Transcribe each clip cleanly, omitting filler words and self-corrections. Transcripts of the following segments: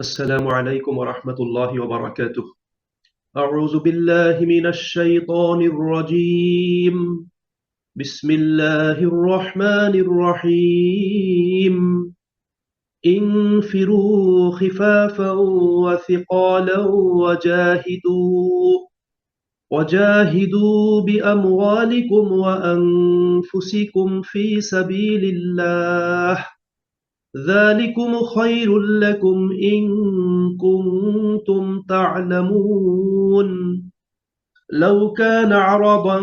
السلام عليكم ورحمة الله وبركاته. أعوذ بالله من الشيطان الرجيم. بسم الله الرحمن الرحيم. انفروا خفافا وثقالا وجاهدوا بأموالكم وأنفسكم في سبيل الله، ذلكم خير لكم إن كنتم تعلمون. لو كان عرضا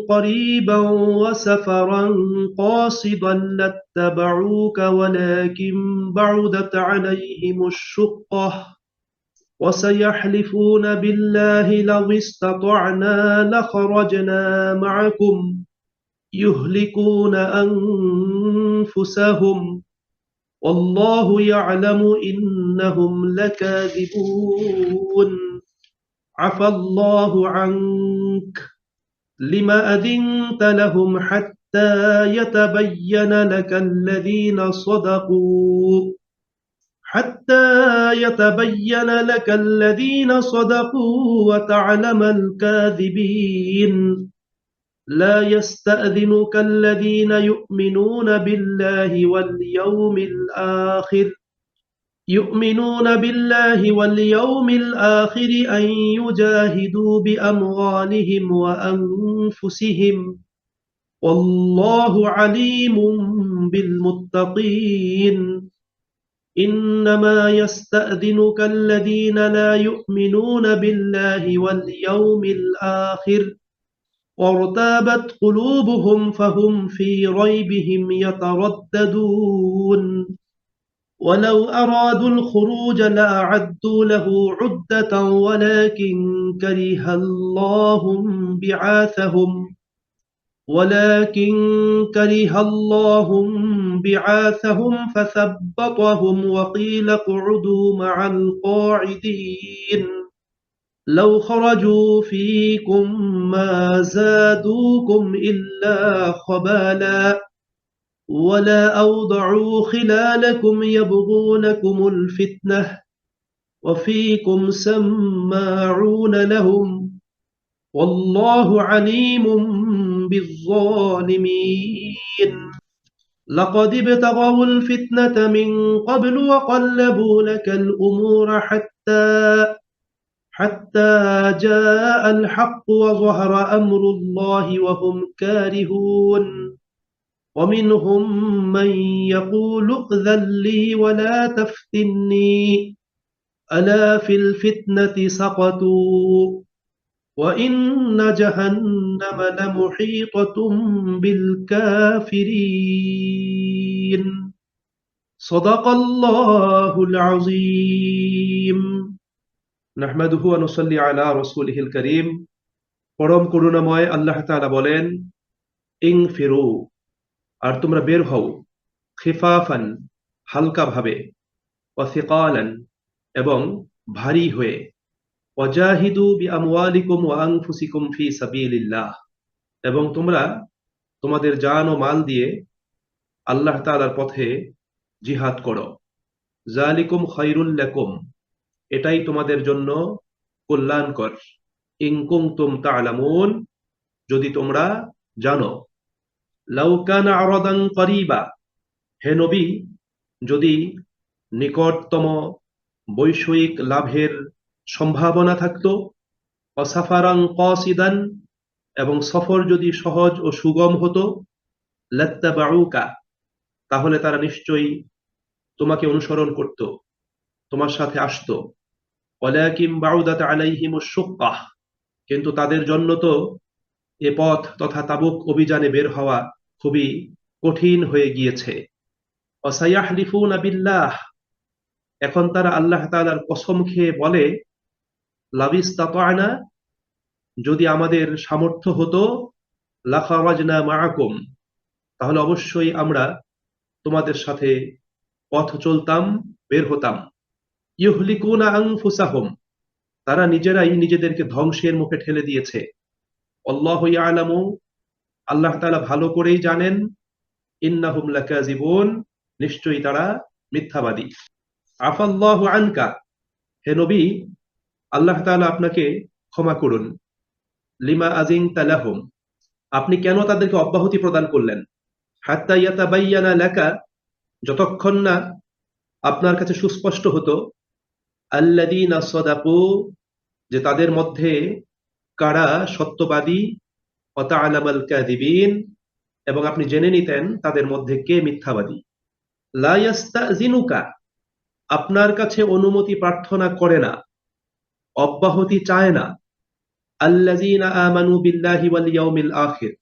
قريبا وسفرا قاصدا لاتبعوك ولكن بعدت عليهم الشقة وسيحلفون بالله لو استطعنا لخرجنا معكم يهلكون أنفسهم والله يعلم إنهم لكاذبون. عفى الله عنك لما أذنت لهم حتى يتبين لك الذين صدقوا وتعلم الكاذبين. لا يستأذنك الذين يؤمنون بالله واليوم الآخر أن يجاهدوا بأموالهم وأنفسهم والله عليم بالمتقين. إنما يستأذنك الذين لا يؤمنون بالله واليوم الآخر وارتابت قلوبهم فهم في ريبهم يترددون. ولو أرادوا الخروج لأعدوا له عدة ولكن كره الله بعاثهم فثبطهم وقيل اقعدوا مع القاعدين. لو خرجوا فيكم ما زادوكم إلا خبالا ولا أوضعوا خلالكم يبغونكم الفتنة وفيكم سماعون لهم والله عليم بالظالمين. لقد ابتغوا الفتنة من قبل وقلبوا لك الأمور حتى جاء الحق وظهر أمر الله وهم كارهون. ومنهم من يقول ائذن لي ولا تفتني ألا في الفتنة سقطوا وإن جهنم لمحيطة بالكافرين. صدق الله العظيم. نحمده ونصلي على رسوله الكريم. পরম করুণাময় আল্লাহ তাআলা বলেন, ইনফিরু, আর তোমরা বের হও, খিফাফান, হালকা ভাবে, ওয়াসিকালান, এবং ভারী হয়ে, ওয়াজাহিদু বিআমওয়ালিকুম ওয়া আনফুসিকুম ফি সাবিলিল্লাহ, এবং তোমরা তোমাদের জান ও মাল দিয়ে আল্লাহ তাআলার পথে জিহাদ করো। যালিকুম খায়রুল লাকুম, এটাই তোমাদের জন্য কল্যাণকর। ইন কুনতুম তা'লামুন, যদি তোমরা জানো। লাউ কানা আরাদান করিবা, হে নবী, যদি নিকটতম বৈষয়িক লাভের সম্ভাবনা থাকত, অসাফারাং কাসিদান, এবং সফর যদি সহজ ও সুগম হতো, লাত্তাবাউকা, তাহলে তারা নিশ্চয়ই তোমাকে অনুসরণ করত, তোমার সাথে আসতো। ওয়ালাকিন বাউদাত আলাইহিমুশ শুক্কাহ, কিন্তু তাদের জন্য তো এ পথ তথা তাবুক অভিযানে বের হওয়া খুবই কঠিন হয়ে গিয়েছে। ওয়াসায়াহলিফুনা বিল্লাহ, এখন তারা আল্লাহ তাআলার কসম খেয়ে বলে, লাবিস্তাতা'না, যদি আমাদের সামর্থ্য হতো, লাখারাজনা মাআকুম, তাহলে অবশ্যই আমরা তোমাদের সাথে পথ চলতাম, বের হতাম। ইউহলিকুনা আনফুসাহুম, তারা নিজেরাই নিজেদেরকে ধ্বংসের মুখে ঠেলে দিয়েছে। আল্লাহু ইয়ালামু, আল্লাহ তাআলা ভালো করেই জানেন, ইন্নাহুম লাকাযিবুন, নিশ্চয়ই তারা মিথ্যাবাদী। আফাল্লাহু আনকা, হে নবী, আল্লাহ তাআলা আপনাকে ক্ষমা করুন। লিমা আজিনতা লাহুম, আপনি কেন তাদেরকে অব্যাহতি প্রদান করলেন? হাত্তা ইয়াতাবাইয়ানা লাকা, যতক্ষণ না আপনার কাছে সুস্পষ্ট হতো, আল্লাযীনা সাদাকু, যে তাদের মধ্যে কারা সত্যবাদী, ওয়া তা'লামাল কাযিবিন, এবং আপনি জেনে নিতেন তাদের মধ্যে কে মিথ্যাবাদী। লা ইয়াস্তাযিনুকা, আপনার কাছে অনুমতি প্রার্থনা করে না, অব্যাহতি চায় না, আল্লাযীনা আমানু বিল্লাহি ওয়াল ইয়াউমিল আখির,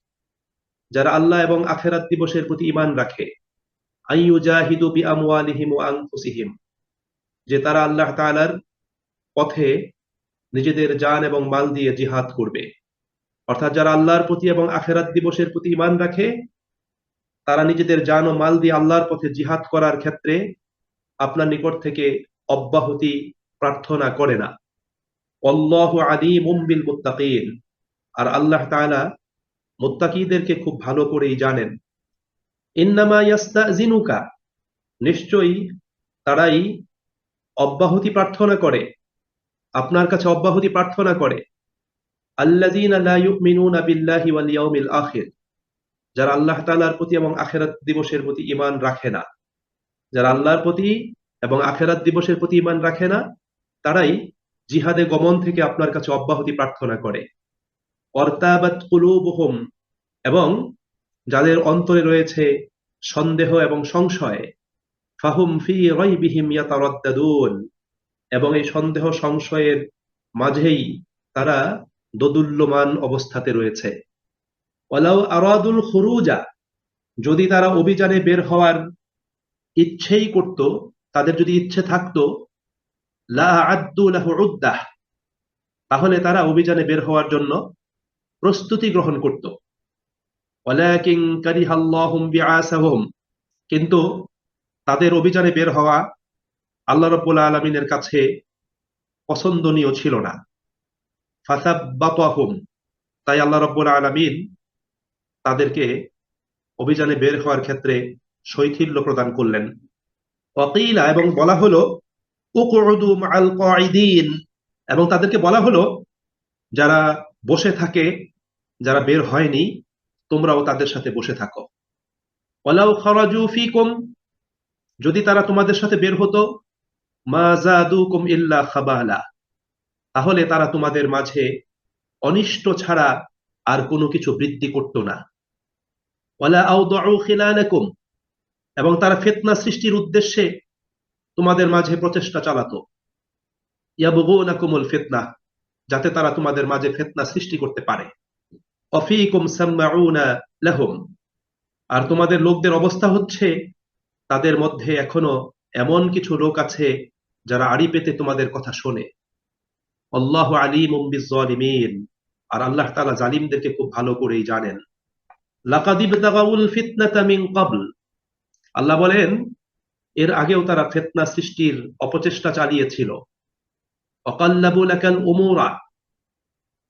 যারা আল্লাহ এবং আখিরাত দিবসের প্রতি ঈমান রাখে, আইয়ুজাহিদু বিআমওয়ালিহিম ওয়া আনফুসিহিম, যে তারা আল্লাহ তাআলার পথে নিজেদের জান এবং মাল দিয়ে জিহাদ করবে। অর্থাৎ যারা আল্লাহর প্রতি এবং আখিরাত দিবসের প্রতি ঈমান রাখে, তারা নিজেদের জান ও মাল দিয়ে আল্লাহর পথে জিহাদ করার ক্ষেত্রে আপনার নিকট থেকে অব্যাহতি প্রার্থনা করে না। আল্লাহু আলীমুম বিল মুত্তাকিন, আর আল্লাহ তাআলা মুত্তাকিদেরকে খুব ভালো করেই জানেন। ইন্নামা ইয়াস্তাযিনুকা, নিশ্চয়ই তারাই অব্যাহতি প্রার্থনা করে, আপনার কাছে অব্যাহতি প্রার্থনা করে, আল্লাযীনা লা ইউমিনুনা বিল্লাহি ওয়াল ইয়াউমিল আখির, যারা আল্লাহ তাআলার প্রতি এবং আখিরাত দিবসের প্রতি ঈমান রাখে না। যারা আল্লাহর প্রতি এবং আখিরাত দিবসের প্রতি ঈমান রাখে না, তারাই জিহাদে গমন থেকে আপনার কাছে অব্যাহতি প্রার্থনা করে। অর্তাবাত কুলুবুহুম, এবং যাদের অন্তরে রয়েছে সন্দেহ এবং সংশয়, ফাহুম ফি রাইবিহিম ইয়াতারাদ্দাদুন, এবং এই সন্দেহ সংশয়ের মাঝেই তারা দোদুল্যমান অবস্থাতে রয়েছে। ওয়ালাউ আরাদুল খুরুজা, যদি তারা অভিযানে বের হওয়ার ইচ্ছেই করত, তাদের যদি ইচ্ছে থাকতো, লা আদ্দু লাহু উদ্দাহ, তাহলে তারা অভিযানে বের হওয়ার জন্য প্রস্তুতি গ্রহণ করত। ওয়ালাকিন কারিহাল্লাহুম বিআসাহুম, কিন্তু তাদের অভিযানে বের হওয়া আল্লাহ রাব্বুল আলামিনের কাছে পছন্দনীয় ছিল না। ফাসাব্বাতাহুম, তাই আল্লাহ রাব্বুল আলামিন তাদেরকে অভিযানে বের হওয়ার ক্ষেত্রে শৈথিল্য প্রদান করলেন। ওয়াকিলা, এবং বলা হলো, উকউদু মাআল কাঈদিন, এবং তাদেরকে বলা হলো যারা বসে থাকে, যারা বের হয়নি, তোমরাও তাদের সাথে বসে থাকো। ওয়ালাউ খারাজু ফিকুম, যদি তারা তোমাদের সাথে বের হতো, মা জাদুকুম ইল্লা খাবালা, তাহলে তারা তোমাদের মাঝে অনিষ্ট ছাড়া আর কোনো কিছু বৃদ্ধি করত না। ওয়ালা আওদাউ খিলালাকুম, এবং তারা ফিতনা সৃষ্টির উদ্দেশ্যে তোমাদের মাঝে প্রচেষ্টা চালাতো। ইয়াবগুনাকুমুল ফিতনা, যাতে তারা তোমাদের মাঝে ফিতনা সৃষ্টি করতে পারে। অফিকুম সাম্মাউনা লাহুম, আর তোমাদের লোকদের অবস্থা হচ্ছে তাদের মধ্যে এখনো এমন কিছু লোক আছে যারা আড়ি পেতে তোমাদের কথা শোনে। আল্লাহু আলীমুম বিজ-জালিমিন, আর আল্লাহ তাআলা জালিমদেরকে খুব ভালো করেই জানেন। লাকাদ ইবতাগাউল ফিতনাতা মিন ক্বাবল, আল্লাহ বলেন এর আগেও তারা ফিতনা সৃষ্টির অপচেষ্টা চালিয়েছিল। ওয়াকাল্লাবু লাকাল উমুরা,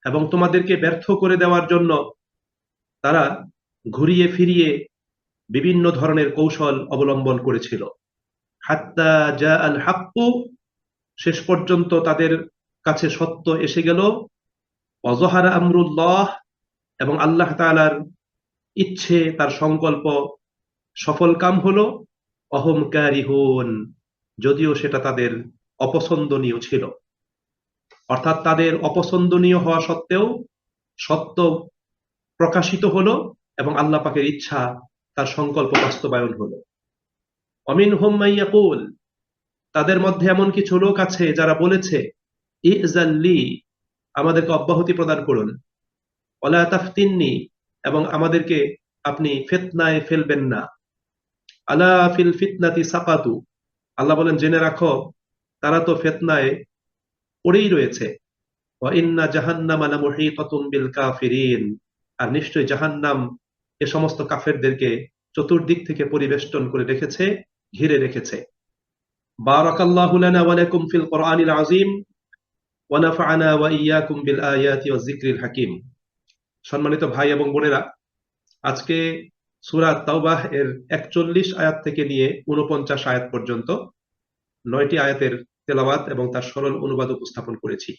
এবং তোমাদেরকে ব্যর্থ করে দেওয়ার জন্য তারা ঘুরিয়ে ফিরিয়ে বিভিন্ন ধরনের কৌশল অবলম্বন করেছিল। হাত্তা জা আল হাক্কু, শেষ পর্যন্ত তাদের কাছে সত্য এসে গেল। ওয়াজহারা আমরুল্লাহ, এবং আল্লাহ তাআলার ইচ্ছে, তার সংকল্প সফল কাম হলো। অহম কারিহুন, যদিও সেটা তাদের অপছন্দনীয় ছিল। অর্থাৎ তাদের অপছন্দনীয় হওয়া সত্ত্বেও সত্য প্রকাশিত হলো এবং আল্লাহ পাকের ইচ্ছা, তার সংকল্প বাস্তবায়ন হলো। অমিনহুম মাইয়াকুল, তাদের মধ্যে এমন কিছু লোক আছে যারা বলেছে, ইজাল্লি, আমাদেরকে অব্যাহতি প্রদান করুন, ওয়ালা তাফতিননি, এবং আমাদেরকে আপনি ফিতনায় ফেলবেন না। আলা ফিল ফিতনাতি সাকাতু, আল্লাহ বলেন জেনে রাখো তারা তো ফিতনায় পড়েই রয়েছে। ওয়া ইন্না জাহান্নামা লামুহীতাতুম বিল কাফিরিন, আর নিশ্চয় জাহান্নাম এ সমস্ত কাফেরদেরকে চতুর্দিক থেকে পরিবেষ্টন করে রেখেছে, ঘিরে রেখেছে। বারাকাল্লাহু লানা ওয়া লাকুম ফিল কুরআনিল আযীম ওয়া নাফা'না ওয়া ইয়্যাকুম বিল আয়াতি ওয়াজ যিকরিল হাকীম। সম্মানিত ভাই এবং বোনেরা, আজকে সূরা তাওবাহ এর ৪১ আয়াত থেকে নিয়ে ৪৯ আয়াত পর্যন্ত 9টি আয়াতের তেলাওয়াত এবং তার সরল অনুবাদ উপস্থাপন করেছি।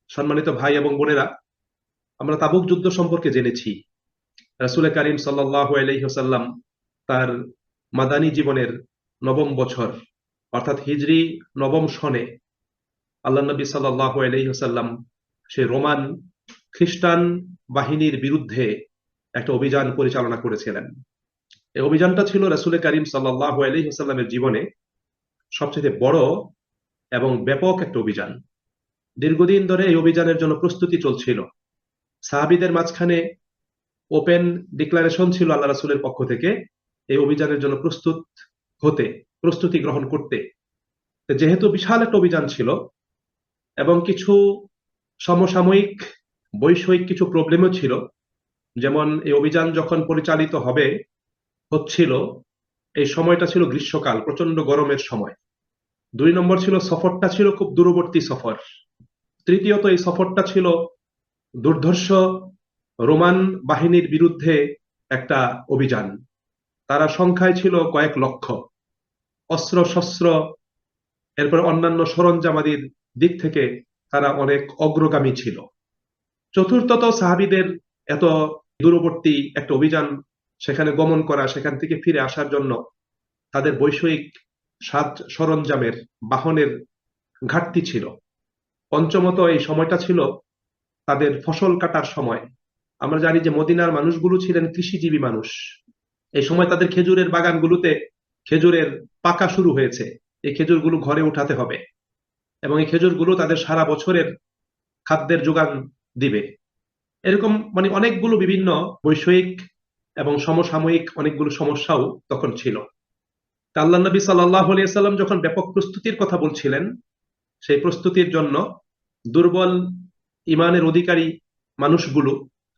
সম্মানিত ভাই এবং বোনেরা, আমরা তাবুক যুদ্ধ সম্পর্কে জেনেছি। রাসূল কারীম সাল্লাল্লাহু আলাইহি ওয়াসাল্লাম তার মাদানী জীবনের নবম বছর অর্থাৎ হিজরি নবম সনে আল্লাহ নবী সাল্লাল্লাহু আলাইহি ওয়াসাল্লাম সে রোমান খ্রিস্টান বাহিনীর বিরুদ্ধে একটা অভিযান পরিচালনা করেছিলেন। এই অভিযানটা ছিল রাসূল কারীম সাল্লাল্লাহু আলাইহি ওয়াসাল্লামের জীবনে সবচেয়ে বড় এবং ব্যাপক একটা অভিযান। দীর্ঘদিন ধরে এই অভিযানের জন্য প্রস্তুতি চলছিল। সাহাবীদের মাঝখানে ওপেন ডিক্লারেশন ছিল আল্লাহ রাসূলের পক্ষ থেকে এই অভিযানের জন্য প্রস্তুতি গ্রহণ করতে। যেহেতু বিশাল একটা অভিযান ছিল এবং কিছু সমসাময়িক বৈষয়িক কিছু প্রবলেমও ছিল, যেমন এই অভিযান যখন পরিচালিত হচ্ছিল এই সময়টা ছিল গ্রীষ্মকাল, প্রচন্ড গরমের সময়। 2 নম্বর ছিল সফরটা ছিল খুব দূরবর্তী সফর। তৃতীয়ত এই সফরটা ছিল দুর্ধর্ষ রোমান বাহিনীর বিরুদ্ধে একটা অভিযান। তারা সংখ্যায় ছিল কয়েক লক্ষ, অস্ত্র শস্ত্র এরপর অন্যান্য সরঞ্জামাদির দিক থেকে তারা অনেক অগ্রগামী ছিল। চতুর্থত সাহাবীদের এত দূরবর্তী একটা অভিযান সেখানে গমন করা, সেখান থেকে ফিরে আসার জন্য তাদের বৈষয়িক সাজ সরঞ্জামের বাহনের ঘাটতি ছিল। পঞ্চমত এই সময়টা ছিল তাদের ফসল কাটার সময়। আমরা জানি যে মদিনার মানুষগুলো ছিলেন কৃষিজীবী মানুষ। এই সময় তাদের খেজুরের বাগানগুলোতে খেজুরের পাকা শুরু হয়েছে। এই খেজুরগুলো ঘরে উঠাতে হবে এবং এই খেজুরগুলো তাদের সারা বছরের খাদ্যের যোগান দিবে। এরকম মানে অনেকগুলো বিভিন্ন বৈষয়িক এবং সমসাময়িক অনেকগুলো সমস্যাও তখন ছিল। আল্লাহ নবী সাল্লাল্লাহু আলাইহি ওয়াসাল্লাম যখন ব্যাপক প্রস্তুতির কথা বলছিলেন, সেই প্রস্তুতির জন্য দুর্বল ইমানের অধিকারী মানুষগুলো,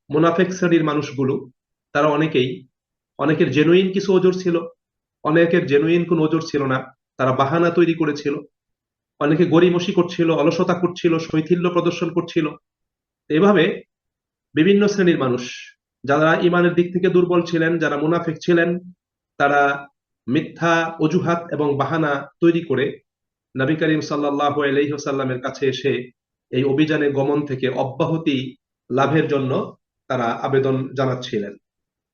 মুনাফিক শ্রেণীর মানুষগুলো, তারা অনেকের জেনুইন কিছু ওজর ছিল, অনেকের জেনুইন কোনো ওজর ছিল না। তারা বাহানা তৈরি করেছিল, অনেকে গড়িমসি করছিল, অলসতা করছিল, শৈথিল্য প্রদর্শন করছিল। এভাবে বিভিন্ন শ্রেণীর মানুষ, যারা ইমানের দিক থেকে দুর্বল ছিলেন, যারা মুনাফিক ছিলেন, তারা মিথ্যা অজুহাত এবং বাহানা তৈরি করে নবী করিম সাল্লাল্লাহু আলাইহি ওয়াসাল্লামের কাছে এসে এই অভিযানে গমন থেকে অব্যাহতি লাভের জন্য তারা আবেদন জানাচ্ছিলেন।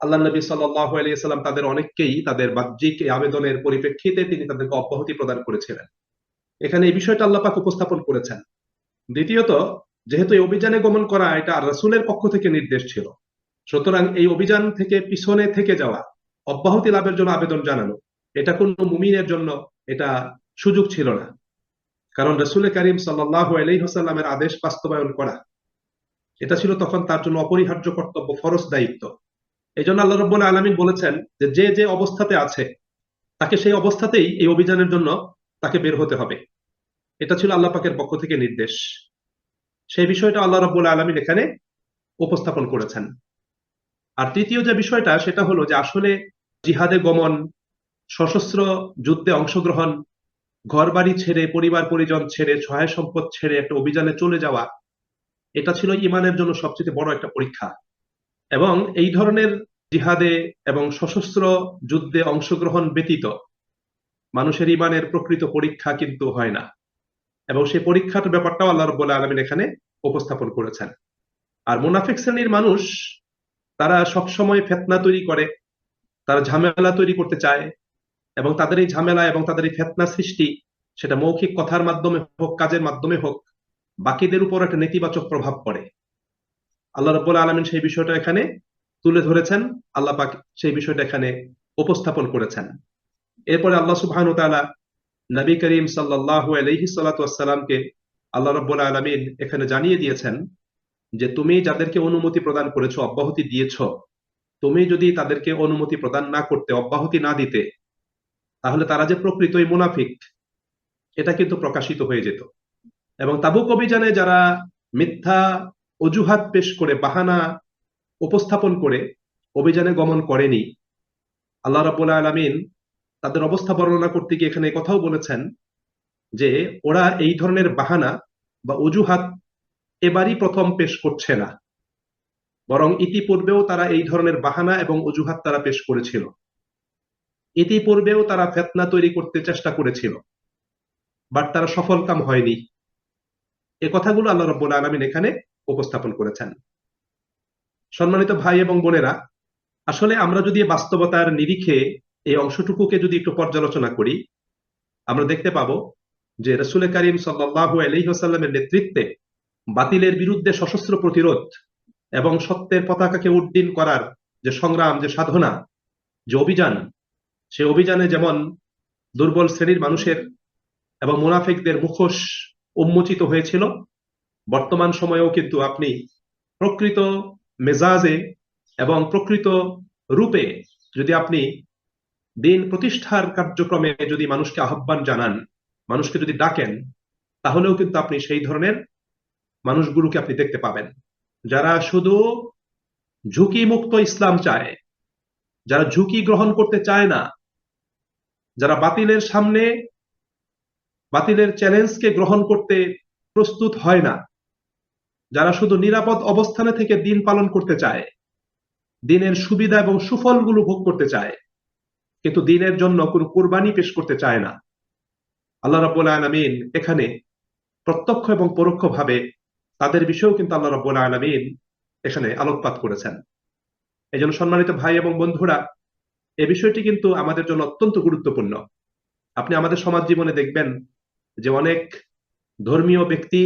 আল্লাহ নবী সাল্লাল্লাহু আলাইহি ওয়াসাল্লাম তাদের অনেককেই তাদের বাহ্যিক এই আবেদনের পরিপ্রেক্ষিতে তিনি তাদেরকে অব্যাহতি প্রদান করেছিলেন। এখানে এই বিষয়টা আল্লাহ পাক উপস্থাপন করেছেন। দ্বিতীয়ত, যেহেতু এই অভিযানে গমন করা এটা রাসূলের পক্ষ থেকে নির্দেশ ছিল, সুতরাং এই অভিযান থেকে পিছনে থেকে যাওয়া, অব্যাহতি লাভের জন্য আবেদন জানানো, এটা কোন মুমিনের জন্য এটা সুযোগ ছিল না। কারণ রাসূল কারীম সাল্লাল্লাহু আলাইহি ওয়াসাল্লামের আদেশ বাস্তবায়ন করা এটা ছিল তখন তার জন্য অপরিহার্য কর্তব্য, ফরজ দায়িত্ব। এই জন্য আল্লাহ রাব্বুল আলামিন বলেছেন যে যে অবস্থাতে আছে তাকে সেই অবস্থাতেই এই অভিযানের জন্য তাকে বের হতে হবে। এটা ছিল আল্লাহ পাকের পক্ষ থেকে নির্দেশ। সেই বিষয়টা আল্লাহ রাব্বুল আলামিন এখানে উপস্থাপন করেছেন। আর তৃতীয় যে বিষয়টা সেটা হলো যে আসলে জিহাদে গমন, সশস্ত্র যুদ্ধে অংশগ্রহণ, ঘরবাড়ি ছেড়ে, পরিবার পরিজন ছেড়ে, সহায় সম্পদ ছেড়ে একটা অভিযানে চলে যাওয়া, এটা ছিল ইমানের জন্য সবচেয়ে বড় একটা পরীক্ষা। এবং এই ধরনের জিহাদে এবং সশস্ত্র যুদ্ধে অংশগ্রহণ ব্যতীত মানুষের ইমানের প্রকৃত পরীক্ষা কিন্তু হয় না। এবং সেই পরীক্ষার ব্যাপারটাও আল্লাহ রাব্বুল আলামিন এখানে উপস্থাপন করেছেন। আর মুনাফিক শ্রেণীর মানুষ, তারা সবসময় ফিতনা তৈরি করে, তারা ঝামেলা তৈরি করতে চায় এবং তাদের এই ঝামেলা এবং তাদের এই ফিতনা সৃষ্টি, সেটা মৌখিক কথার মাধ্যমে হোক, কাজের মাধ্যমে হোক, বাকিদের উপর একটা নেতিবাচক প্রভাব পড়ে। আল্লাহ রাব্বুল আলামিন সেই বিষয়টা এখানে তুলে ধরেছেন, আল্লাহ পাক সেই বিষয়টা এখানে উপস্থাপন করেছেন। এরপরে আল্লাহ সুবহানাহু ওয়া তাআলা নবী করিম সাল্লাল্লাহু আলাইহি সাল্লাতু ওয়াসসালামকে আল্লাহ রাব্বুল আলামিন এখানে জানিয়ে দিয়েছেন যে তুমি যাদেরকে অনুমতি প্রদান করেছো, অব্যাহতি দিয়েছো, তুমি যদি তাদেরকে অনুমতি প্রদান না করতে, অব্যাহতি না দিতে, তাহলে তারা যে প্রকৃতই মুনাফিক এটা কিন্তু প্রকাশিত হয়ে যেত। এবং তাবুক অভিযানে যারা মিথ্যা অজুহাত পেশ করে, বাহানা উপস্থাপন করে অভিযানে গমন করেনি, আল্লাহ রাব্বুল আলামিন তাদের অবস্থা বর্ণনা করতে গিয়ে এখানে কথাও বলেছেন যে ওরা এই ধরনের বাহানা বা অজুহাত এবারই প্রথম পেশ করছে না, বরং ইতিপূর্বেও তারা এই ধরনের বাহানা এবং অজুহাত তারা পেশ করেছিল। ইতিপূর্বেও তারা ফিতনা তৈরি করতে চেষ্টা করেছিল। বাট তারা সফলকাম হয়নি। এ কথাগুলো আল্লাহ রাব্বুল আলামিন এখানে উপস্থাপন করেছেন। সম্মানিত ভাই এবং বোনেরা, আসলে আমরা যদি বাস্তবতার নিরিখে এই অংশটুকুকে যদি একটু পর্যালোচনা করি, আমরা দেখতে পাবো যে রাসূল করিম সাল্লাল্লাহু আলাইহি ওয়াসাল্লামের নেতৃত্বে বাতিলের বিরুদ্ধে সশস্ত্র প্রতিরোধ এবং সত্যের পতাকাকে উড্ডীন করার যে সংগ্রাম, যে সাধনা, যে অভিযান, সে অভিযানে যেমন দুর্বল শ্রেণীর মানুষের এবং মুনাফিকদের মুখোশ উন্মোচিত হয়েছিল, বর্তমান সময়েও কিন্তু আপনি প্রকৃত মেজাজে এবং প্রকৃত রূপে যদি আপনি দিন প্রতিষ্ঠার কার্যক্রমে যদি মানুষকে আহ্বান জানান, মানুষকে যদি ডাকেন, তাহলেও কিন্তু আপনি সেই ধরনের মানুষগুলোকে আপনি দেখতে পাবেন, যারা শুধু ঝুঁকি মুক্ত ইসলাম চায়, যারা ঝুঁকি গ্রহণ করতে চায় না, যারা বাতিলের সামনে বাতিলের চ্যালেঞ্জকে গ্রহণ করতে প্রস্তুত হয় না, যারা শুধু নিরাপদ অবস্থানে থেকে দিন পালন করতে চায়, দিনের সুবিধা এবং সুফলগুলো ভোগ করতে চায়, কিন্তু দিনের জন্য কোনো কুরবানি পেশ করতে চায় না। আল্লাহ রাব্বুল আলামিন এখানে প্রত্যক্ষ এবং পরোক্ষভাবে তাদের বিষয়েও কিন্তু আল্লাহ রাব্বুল আলামিন এখানে আলোকপাত করেছেন। এই জন্য সম্মানিত ভাই এবং বন্ধুরা, এই বিষয়টি কিন্তু আমাদের জন্য অত্যন্ত গুরুত্বপূর্ণ। আপনি আমাদের সমাজ জীবনে দেখবেন যে অনেক ধর্মীয় ব্যক্তি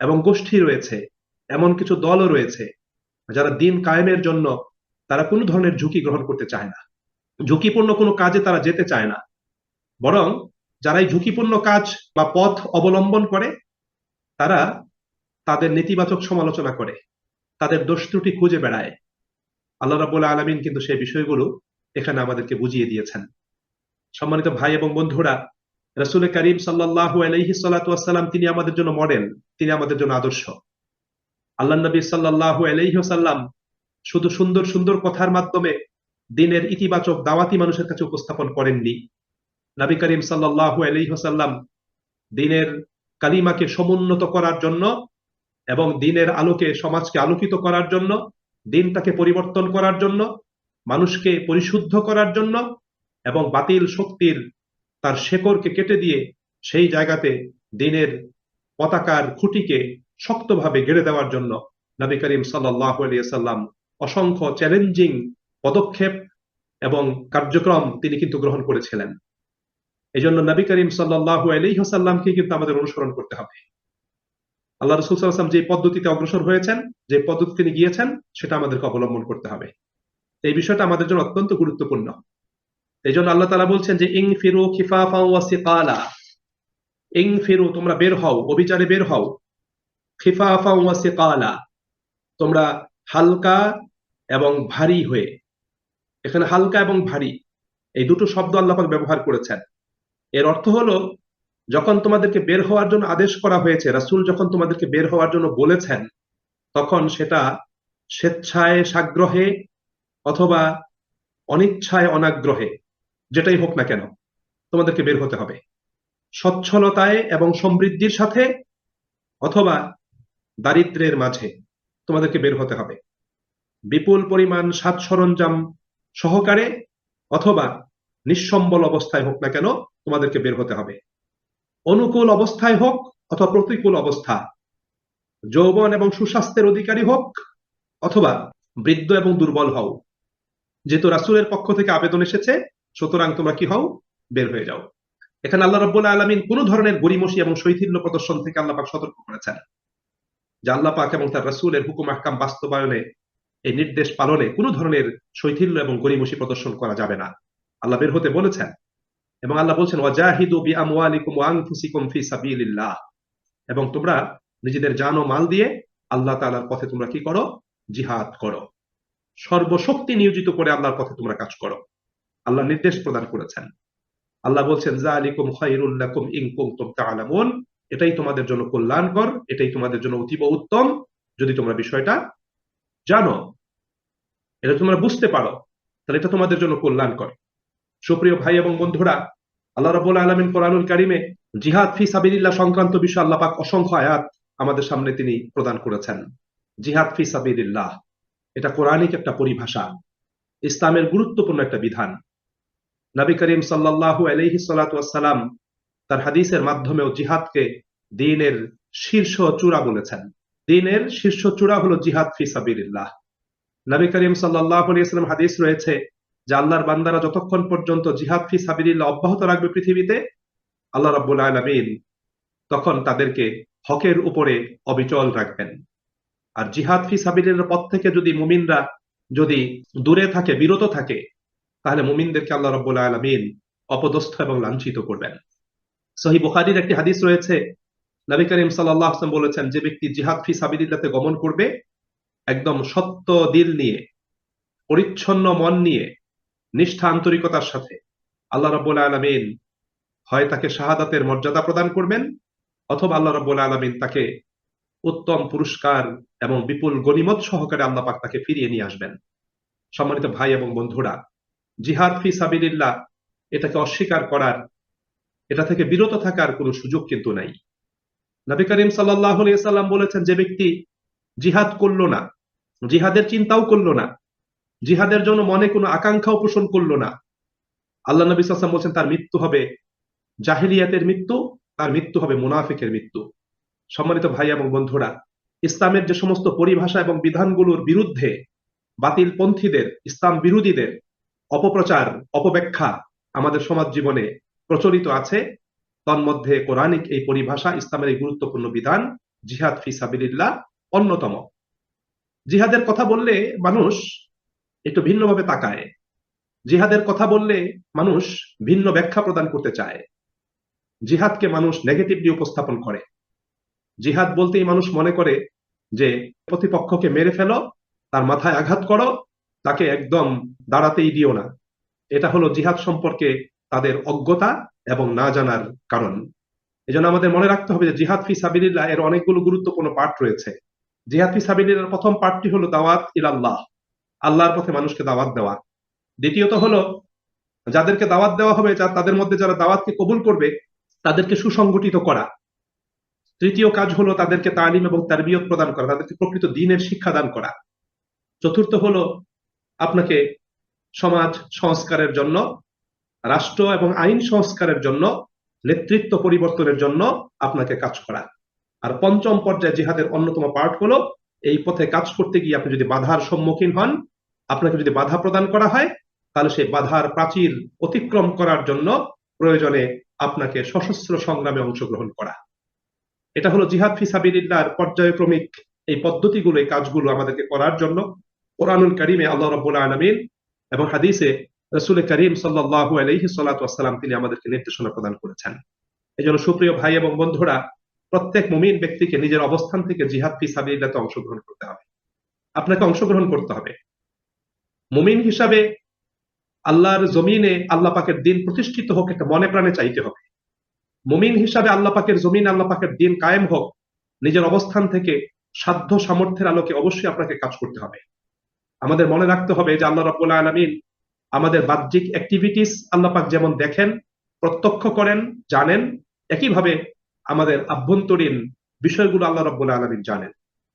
এবং গোষ্ঠী রয়েছে, এমন কিছু দলও রয়েছে যারা দিন কায়েমের জন্য তারা কোনো ধরনের ঝুঁকি গ্রহণ করতে চায় না, ঝুঁকিপূর্ণ কোনো কাজে তারা যেতে চায় না। বরং যারা এই ঝুঁকিপূর্ণ কাজ বা পথ অবলম্বন করে, তারা তাদের নেতিবাচক সমালোচনা করে, তাদের দোষ ত্রুটি খুঁজে বেড়ায়। আল্লাহ রাব্বুল আলামিন কিন্তু সেই বিষয়গুলো এখানে আমাদেরকে বুঝিয়ে দিয়েছেন। সম্মানিত ভাই এবং বন্ধুরা, রাসূল করিম সাল্লাল্লাহু আলাইহি সাল্লাতু ওয়াসসালাম তিনি আমাদের জন্য মডেল, তিনি আমাদের জন্য আদর্শ। আল্লাহ নবী সাল্লাল্লাহু আলাইহি ওয়াসাল্লাম শুধু সুন্দর সুন্দর কথার মাধ্যমে দিনের ইতিবাচক দাওয়াতি মানুষের কাছে উপস্থাপন করেননি। নবী করিম সাল্লাল্লাহু আলাইহি ওয়াসাল্লাম দিনের কালিমাকে সমুন্নত করার জন্য এবং দিনের আলোকে সমাজকে আলোকিত করার জন্য, দিনটাকে পরিবর্তন করার জন্য, মানুষকে পরিশুদ্ধ করার জন্য এবং বাতিল শক্তির তার শেকড়কে কেটে দিয়ে সেই জায়গাতে দিনের পতাকার খুঁটিকে শক্তভাবে গেড়ে দেওয়ার জন্য নবী করিম সাল্লাল্লাহু আলাইহি ওয়াসাল্লাম অসংখ্য চ্যালেঞ্জিং পদক্ষেপ এবং কার্যক্রম তিনি কিন্তু গ্রহণ করেছিলেন। এই জন্য নবী করিম সাল্লাল্লাহু আলাইহি ওয়াসাল্লামকে কিন্তু আমাদের অনুসরণ করতে হবে। আল্লাহ রাসূল সাল্লাল্লাহু আলাইহি ওয়াসাল্লাম যে পদ্ধতিতে অগ্রসর হয়েছেন, যে পদ্ধতি তিনি গিয়েছেন, সেটা আমাদেরকে অবলম্বন করতে হবে। এই বিষয়টা আমাদের জন্য অত্যন্ত গুরুত্বপূর্ণ। এই জন্য আল্লাহ তাআলা বলছেন যে ইনফিরু খিফাফা ওয়া সিকালা, ইনফিরু তোমরা বের হও, অভিযানে বের হও, খিফাফা ওয়া সিকালা তোমরা হালকা এবং ভারী হয়ে। এখানে হালকা এবং ভারী এই দুটো শব্দ আল্লাহ পাক ব্যবহার করেছেন। এর অর্থ হলো, যখন তোমাদেরকে বের হওয়ার জন্য আদেশ করা হয়েছে, রাসূল যখন তোমাদেরকে বের হওয়ার জন্য বলেছেন, তখন সেটা স্বেচ্ছায় সাগ্রহে অথবা অনিচ্ছায় অনাগ্রহে, যেটাই হোক না কেন, তোমাদেরকে বের হতে হবে। সচ্ছলতায় এবং সমৃদ্ধির সাথে অথবা দারিদ্র্যের মাঝে তোমাদেরকে বের হতে হবে। বিপুল পরিমাণ সাজ সরঞ্জাম সহকারে অথবা নিঃসম্বল অবস্থায় হোক না কেন, তোমাদেরকে বের হতে হবে। অনুকূল অবস্থায় হোক অথবা প্রতিকূল অবস্থা, যৌবন এবং সুস্বাস্থ্যের অধিকারী হোক অথবা বৃদ্ধ এবং দুর্বল হও, যেহেতু রাসূলের পক্ষ থেকে আবেদন এসেছে, সুতরাং তোমরা কি হও, বের হয়ে যাও। এখানে আল্লাহ রাব্বুল আলামিন কোন ধরনের গড়িমসি এবং শৈথিল্য প্রদর্শন থেকে আল্লাহ পাক সতর্ক করেছেন, যে আল্লাহ পাক এবং তার রাসূলের হুকুম আহকাম বাস্তবায়নে, এই নির্দেশ পালনে কোনো ধরনের শৈথিল্য এবং গড়িমসি প্রদর্শন করা যাবে না। আল্লাহ বের হতে বলেছেন এবং আল্লাহ বলছেন ওয়াজাহিদু বিআমওয়ালিকুম ওয়া আনফুসিকুম ফি সাবিলিল্লাহ, এবং তোমরা নিজেদের জান ও মাল দিয়ে আল্লাহ তাআলার পথে তোমরা কি করো, জিহাদ করো, সর্বশক্তি নিয়োজিত করে আল্লাহর পথে তোমরা কাজ করো। আল্লাহ নির্দেশ প্রদান করেছেন। আল্লাহ বলছেন যালিকুম খায়রুল লাকুম ইন কুনতুম তা'লামুন, এটাই তোমাদের জন্য কল্যাণকর, এটাই তোমাদের জন্য অতীব উত্তম, যদি তোমরা বিষয়টা জানো, এটা তোমরা বুঝতে পারো, তাহলে এটা তোমাদের জন্য কল্যাণকর। সুপ্রিয় ভাই এবং বন্ধুরা, আল্লাহ রাব্বুল আলামিন কোরআনুল কারীমে জিহাদ ফি সাবিলিল্লাহ সংক্রান্ত বিষয়ে আল্লাহ পাক অসংখ্য আয়াত আমাদের সামনে তিনি প্রদান করেছেন। জিহাদ ফি সাবিলিল্লাহ এটা কোরআনিক একটা পরিভাষা, ইসলামের গুরুত্বপূর্ণ একটা বিধান। নবী করিম সাল্লাল্লাহু আলাইহি সাল্লাতু ওয়াস সালাম তার হাদিসের মাধ্যমেও জিহাদকে দ্বীনের শীর্ষ চূড়া বলেছেন। দ্বীনের শীর্ষ চূড়া হলো জিহাদ ফি সাবিলিল্লাহ। নবী করিম সাল্লাল্লাহু আলাইহি ওয়াসাল্লাম হাদিস রয়েছে যে আল্লাহর বান্দারা যতক্ষণ পর্যন্ত জিহাদ ফি সাবিলিল্লাহ অব্যাহত রাখবে পৃথিবীতে, আল্লাহ রাব্বুল আলামিন তখন তাদেরকে হকের উপরে অবিচল রাখবেন। আর জিহাদ ফি সাবিলিল্লাহর পথ থেকে যদি মুমিনরা যদি দূরে থাকে, বিরত থাকে, তাহলে মুমিনদেরকে আল্লাহ রাব্বুল আলামিন অপদস্থ এবং লাঞ্ছিত করবেন। সহিহ বুখারীর একটি হাদিস রয়েছে, নবী করিম সাল্লাল্লাহু আলাইহি ওয়াসাল্লাম বলেছেন, যে ব্যক্তি জিহাদ ফি সাবিলিল্লাহতে গমন করবে একদম সত্য দিল নিয়ে, পরিচ্ছন্ন মন নিয়ে, নিষ্ঠা আন্তরিকতার সাথে, আল্লাহ রাব্বুল আলামিন হয় তাকে শাহাদাতের মর্যাদা প্রদান করবেন, অথবা আল্লাহ রাব্বুল আলামিন তাকে উত্তম পুরস্কার এবং বিপুল গনিমত সহকারে আল্লাহ পাক তাকে ফিরিয়ে নিয়ে আসবেন। সম্মানিত ভাই এবং বন্ধুরা, জিহাদ ফি সাবিলিল্লাহ এটাকে অস্বীকার করার, এটা থেকে বিরত থাকার কোনো সুযোগ কিন্তু নাই। নবী করিম সাল্লাল্লাহু আলাইহি ওয়াসাল্লাম বলেছেন, যে ব্যক্তি জিহাদ করলো না, জিহাদের চিন্তাও করলো না, জিহাদের জন্য মনে কোনো আকাঙ্ক্ষাও পোষণ করলো না, আল্লাহ নবী সাল্লাল্লাহু আলাইহি ওয়াসাল্লাম বলেছেন তার মৃত্যু হবে জাহিলিয়াতের মৃত্যু, তার মৃত্যু হবে মুনাফিকের মৃত্যু। সম্মানিত ভাই এবং বন্ধুরা, ইসলামের যে সমস্ত পরিভাষা এবং বিধানগুলোর বিরুদ্ধে বাতিলপন্থীদের, ইসলাম বিরোধীদের অপপ্রচার, অপব্যাখ্যা আমাদের সমাজ জীবনে প্রচলিত আছে, তন্মধ্যে কোরআনিক এই পরিভাষা, ইসলামের এই গুরুত্বপূর্ণ বিধান জিহাদ ফি সাবিলিল্লাহ অন্যতম। জিহাদের কথা বললে মানুষ একটু ভিন্নভাবে তাকায়, জিহাদের কথা বললে মানুষ ভিন্ন ব্যাখ্যা প্রদান করতে চায়, জিহাদকে মানুষ নেগেটিভলি উপস্থাপন করে। জিহাদ বলতেই মানুষ মনে করে যে প্রতিপক্ষকে মেরে ফেলো, তার মাথায় আঘাত করো, তাকে একদম দাঁড়াতেই দিও না। এটা হলো জিহাদ সম্পর্কে তাদের অজ্ঞতা এবং না জানার কারণ। এজন্য আমাদের মনে রাখতে হবে যে জিহাদ ফি সাবিলিল্লাহ এর অনেকগুলো গুরুত্বপূর্ণ পার্ট রয়েছে। জিহাদ ফি সাবিলিল্লাহর প্রথম পার্টটি হলো দাওয়াত ইলাল্লাহ, আল্লাহর পথে মানুষকে দাওয়াত দেওয়া। দ্বিতীয়ত হলো যাদেরকে দাওয়াত দেওয়া হবে, তাদের মধ্যে যারা দাওয়াতকে কবুল করবে তাদেরকে সুসংগঠিত করা। তৃতীয় কাজ হলো তাদেরকে তালিম এবং তারবিয়ত প্রদান করা, তাদেরকে প্রকৃত দ্বীনের শিক্ষা দান করা। চতুর্থ হলো আপনাকে সমাজ সংস্কারের জন্য, রাষ্ট্র এবং আইন সংস্কারের জন্য, নেতৃত্ব পরিবর্তনের জন্য আপনাকে কাজ করা। আর পঞ্চম পর্যায়ে জিহাদের অন্যতম পার্ট হলো এই পথে কাজ করতে গিয়ে আপনি যদি বাধার সম্মুখীন হন, আপনাকে যদি বাধা প্রদান করা হয়, তাহলে সেই বাধার প্রাচীর অতিক্রম করার জন্য প্রয়োজনে আপনাকে সশস্ত্র সংগ্রামে অংশগ্রহণ করা। এটা হলো জিহাদ ফি সাবিলিল্লাহর পর্যায়ক্রমিক এই পদ্ধতিগুলো, এই কাজগুলো আমাদেরকে করার জন্য কোরআনুল কারীমে আল্লাহ রাব্বুল আলামিন এবং হাদিসে রাসূল করিম সাল্লাল্লাহু আলাইহি সাল্লাতু ওয়াসসালাম তিনি আমাদেরকে নির্দেশনা প্রদান করেছেন। এজন্য সুপ্রিয় ভাই এবং বন্ধুরা, প্রত্যেক মুমিন ব্যক্তিকে নিজের অবস্থান থেকে জিহাদ ফি সাবিলিল্লাহতে অংশগ্রহণ করতে হবে। আপনাকে অংশগ্রহণ করতে হবে। মুমিন হিসাবে আল্লাহর জমিনে আল্লাহ পাকের দ্বীন প্রতিষ্ঠিত হোক, একটা মনে প্রাণে চাইতে হবে। মুমিন হিসাবে আল্লাহ পাকের জমিন, আল্লাহ পাকের দ্বীন কায়েম হোক, নিজের অবস্থান থেকে সাধ্য সামর্থ্যের আলোকে অবশ্যই আপনাকে কাজ করতে হবে। আমাদের মনে রাখতে হবে যে আল্লাহ রাব্বুল আলামিন আমাদের বাহ্যিক অ্যাক্টিভিটিস আল্লাহ পাক যেমন দেখেন, প্রত্যক্ষ করেন, জানেন, একইভাবে আমাদের আভ্যন্তরীণ বিষয়গুলো আল্লাহ রাব্বুল আলামিন জানেন।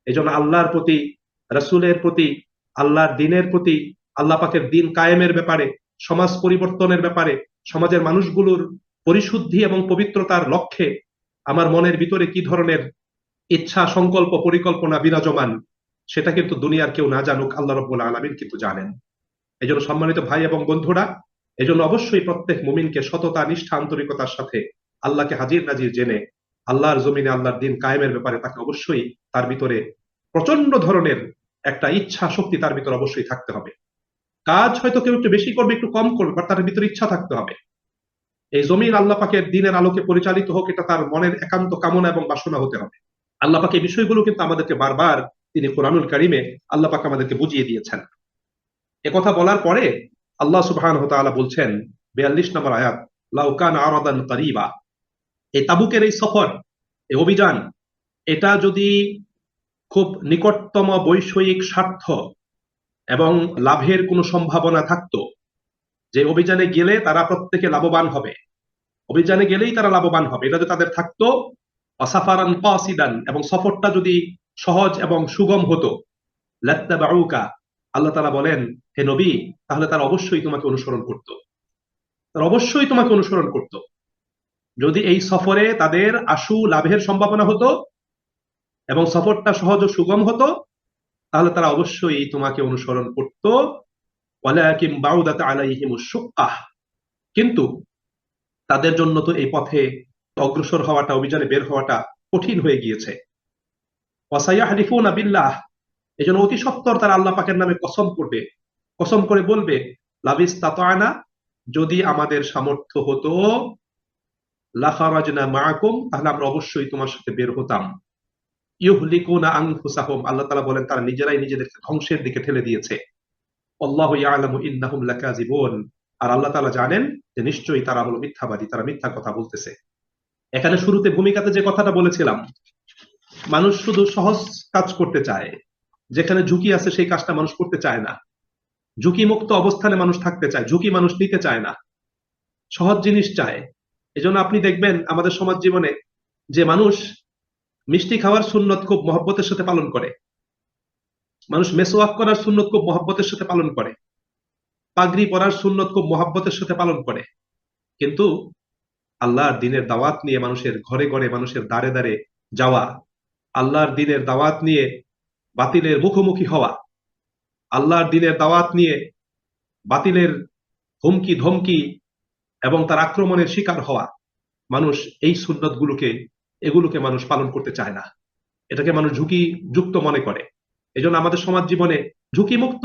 এজন্য আল্লাহর প্রতি, রাসূলের প্রতি, আল্লাহর দ্বীনের প্রতি, আল্লাহ পাকের দ্বীন কায়েমের ব্যাপারে, সমাজ পরিবর্তনের ব্যাপারে, সমাজের মানুষগুলোর পরিশুদ্ধি এবং পবিত্রতার লক্ষ্যে আমার মনের ভিতরে কি ধরনের ইচ্ছা, সংকল্প, পরিকল্পনা বিরাজমান, সেটা কিন্তু দুনিয়ার কেউ না জানুক, আল্লাহ রাব্বুল আলামিন কিন্তু জানেন। এজন্য সম্মানিত ভাই এবং বন্ধুরা, এজন্য অবশ্যই প্রত্যেক মুমিনকে সততা, নিষ্ঠা, আন্তরিকতার সাথে আল্লাহকে হাজির নাজির জেনে আল্লাহর জমিনে আল্লাহর দ্বীন কায়েমের ব্যাপারে তাকে অবশ্যই তার ভিতরে প্রচন্ড ধরনের একটা ইচ্ছা শক্তি তার ভিতরে অবশ্যই থাকতে হবে। কাজ হয়তো কেউ একটু বেশি করবে, একটু কম করবে, বাট তার ভিতরে ইচ্ছা থাকতে হবে। এই জমিন আল্লাহ পাকের দ্বীনের আলোকে পরিচালিত হোক, এটা তার মনের একান্ত কামনা এবং বাসনা হতে হবে। আল্লাহ পাক এই বিষয়গুলো কিন্তু আমাদেরকে বারবার তিনি কোরআনুল কারীমে আল্লাহ পাক আমাদেরকে বুঝিয়ে দিয়েছেন। একথা বলার পরে আল্লাহ সুবহানাহু ওয়া তাআলা বলছেন 42 নম্বর আয়াত, লাউ কানা আরাদান কারীবা, এই তাবুকের এই সফর, এই অভিযান, এটা যদি খুব নিকটতম বৈষয়িক স্বার্থ এবং লাভের কোনো সম্ভাবনা থাকতো, যে অভিযানে গেলে তারা প্রত্যেকে লাভবান হবে, অভিযানে গেলেই তারা লাভবান হবে, এটা যদি তাদের থাকতো, অসাফারান কাসিদান, এবং সফরটা যদি সহজ এবং সুগম হতো, লাত্তাবাউকা, আল্লাহ তাআলা বলেন, হে নবী, তাহলে তারা অবশ্যই তোমাকে অনুসরণ করত, তারা অবশ্যই তোমাকে অনুসরণ করত। যদি এই সফরে তাদের আশু লাভের সম্ভাবনা হতো এবং সফরটা সহজ ও সুগম হতো, তাহলে তারা অবশ্যই তোমাকে অনুসরণ করত। ওয়ালাকিন বাউদাত আলাইহিমুশ শুক্কাহ, কিন্তু তাদের জন্য তো এই পথে অগ্রসর হওয়াটা, অভিযানে বের হওয়াটা কঠিন হয়ে গিয়েছে। ওয়াসায়াহলিফুনা বিল্লাহ, এজন্য অতি সত্বর তারা আল্লাহ পাকের নামে কসম করবে, কসম করে বলবে, লাবিস্তাতানা, যদি আমাদের সামর্থ্য হতো, লাখারাজনা মাআকুম, তাহলে আমরা অবশ্যই তোমার সাথে বের হতাম। ইউহলিকুনা আনফুসাহুম, আল্লাহ তাআলা বলেন তারা নিজেরাই নিজেদেরকে ধ্বংসের দিকে ঠেলে দিয়েছে। আল্লাহু ইয়ালামু ইন্নাহুম লাকাযিবুন, আর আল্লাহ তাআলা জানেন যে নিশ্চয়ই তারা হলো মিথ্যাবাদী, তারা মিথ্যা কথা বলতেছে। এখানে শুরুতে ভূমিকাতে যে কথাটা বলেছিলাম, মানুষ শুধু সহজ কাজ করতে চায়, যেখানে ঝুঁকি আছে সেই কাজটা মানুষ করতে চায় না। ঝুঁকি মুক্ত অবস্থানে মানুষ থাকতে চায়, ঝুঁকি মানুষ নিতে চায় না, সহজ জিনিস চায়। এজন্য আপনি দেখবেন আমাদের সমাজ জীবনে যে মানুষ মিষ্টি খাওয়ার সুন্নত খুব মহব্বতের সাথে পালন করে, মানুষ মেসওয়াক করার সুন্নত খুব মহব্বতের সাথে পালন করে, পাগড়ি পরার সুন্নত খুব মহব্বতের সাথে পালন করে, কিন্তু আল্লাহর দিনের দাওয়াত নিয়ে মানুষের ঘরে ঘরে, মানুষের দ্বারে দ্বারে যাওয়া, আল্লাহর দিনের দাওয়াত নিয়ে বাতিলের মুখোমুখি হওয়া, আল্লাহর দিনের দাওয়াত নিয়ে বাতিলের হুমকি ধমকি এবং তার আক্রমণের শিকার হওয়া, মানুষ এই সুন্নত এগুলোকে মানুষ পালন করতে চায় না। এটাকে মানুষ ঝুঁকি যুক্ত মনে করে। এজন্য আমাদের সমাজ জীবনে ঝুঁকিমুক্ত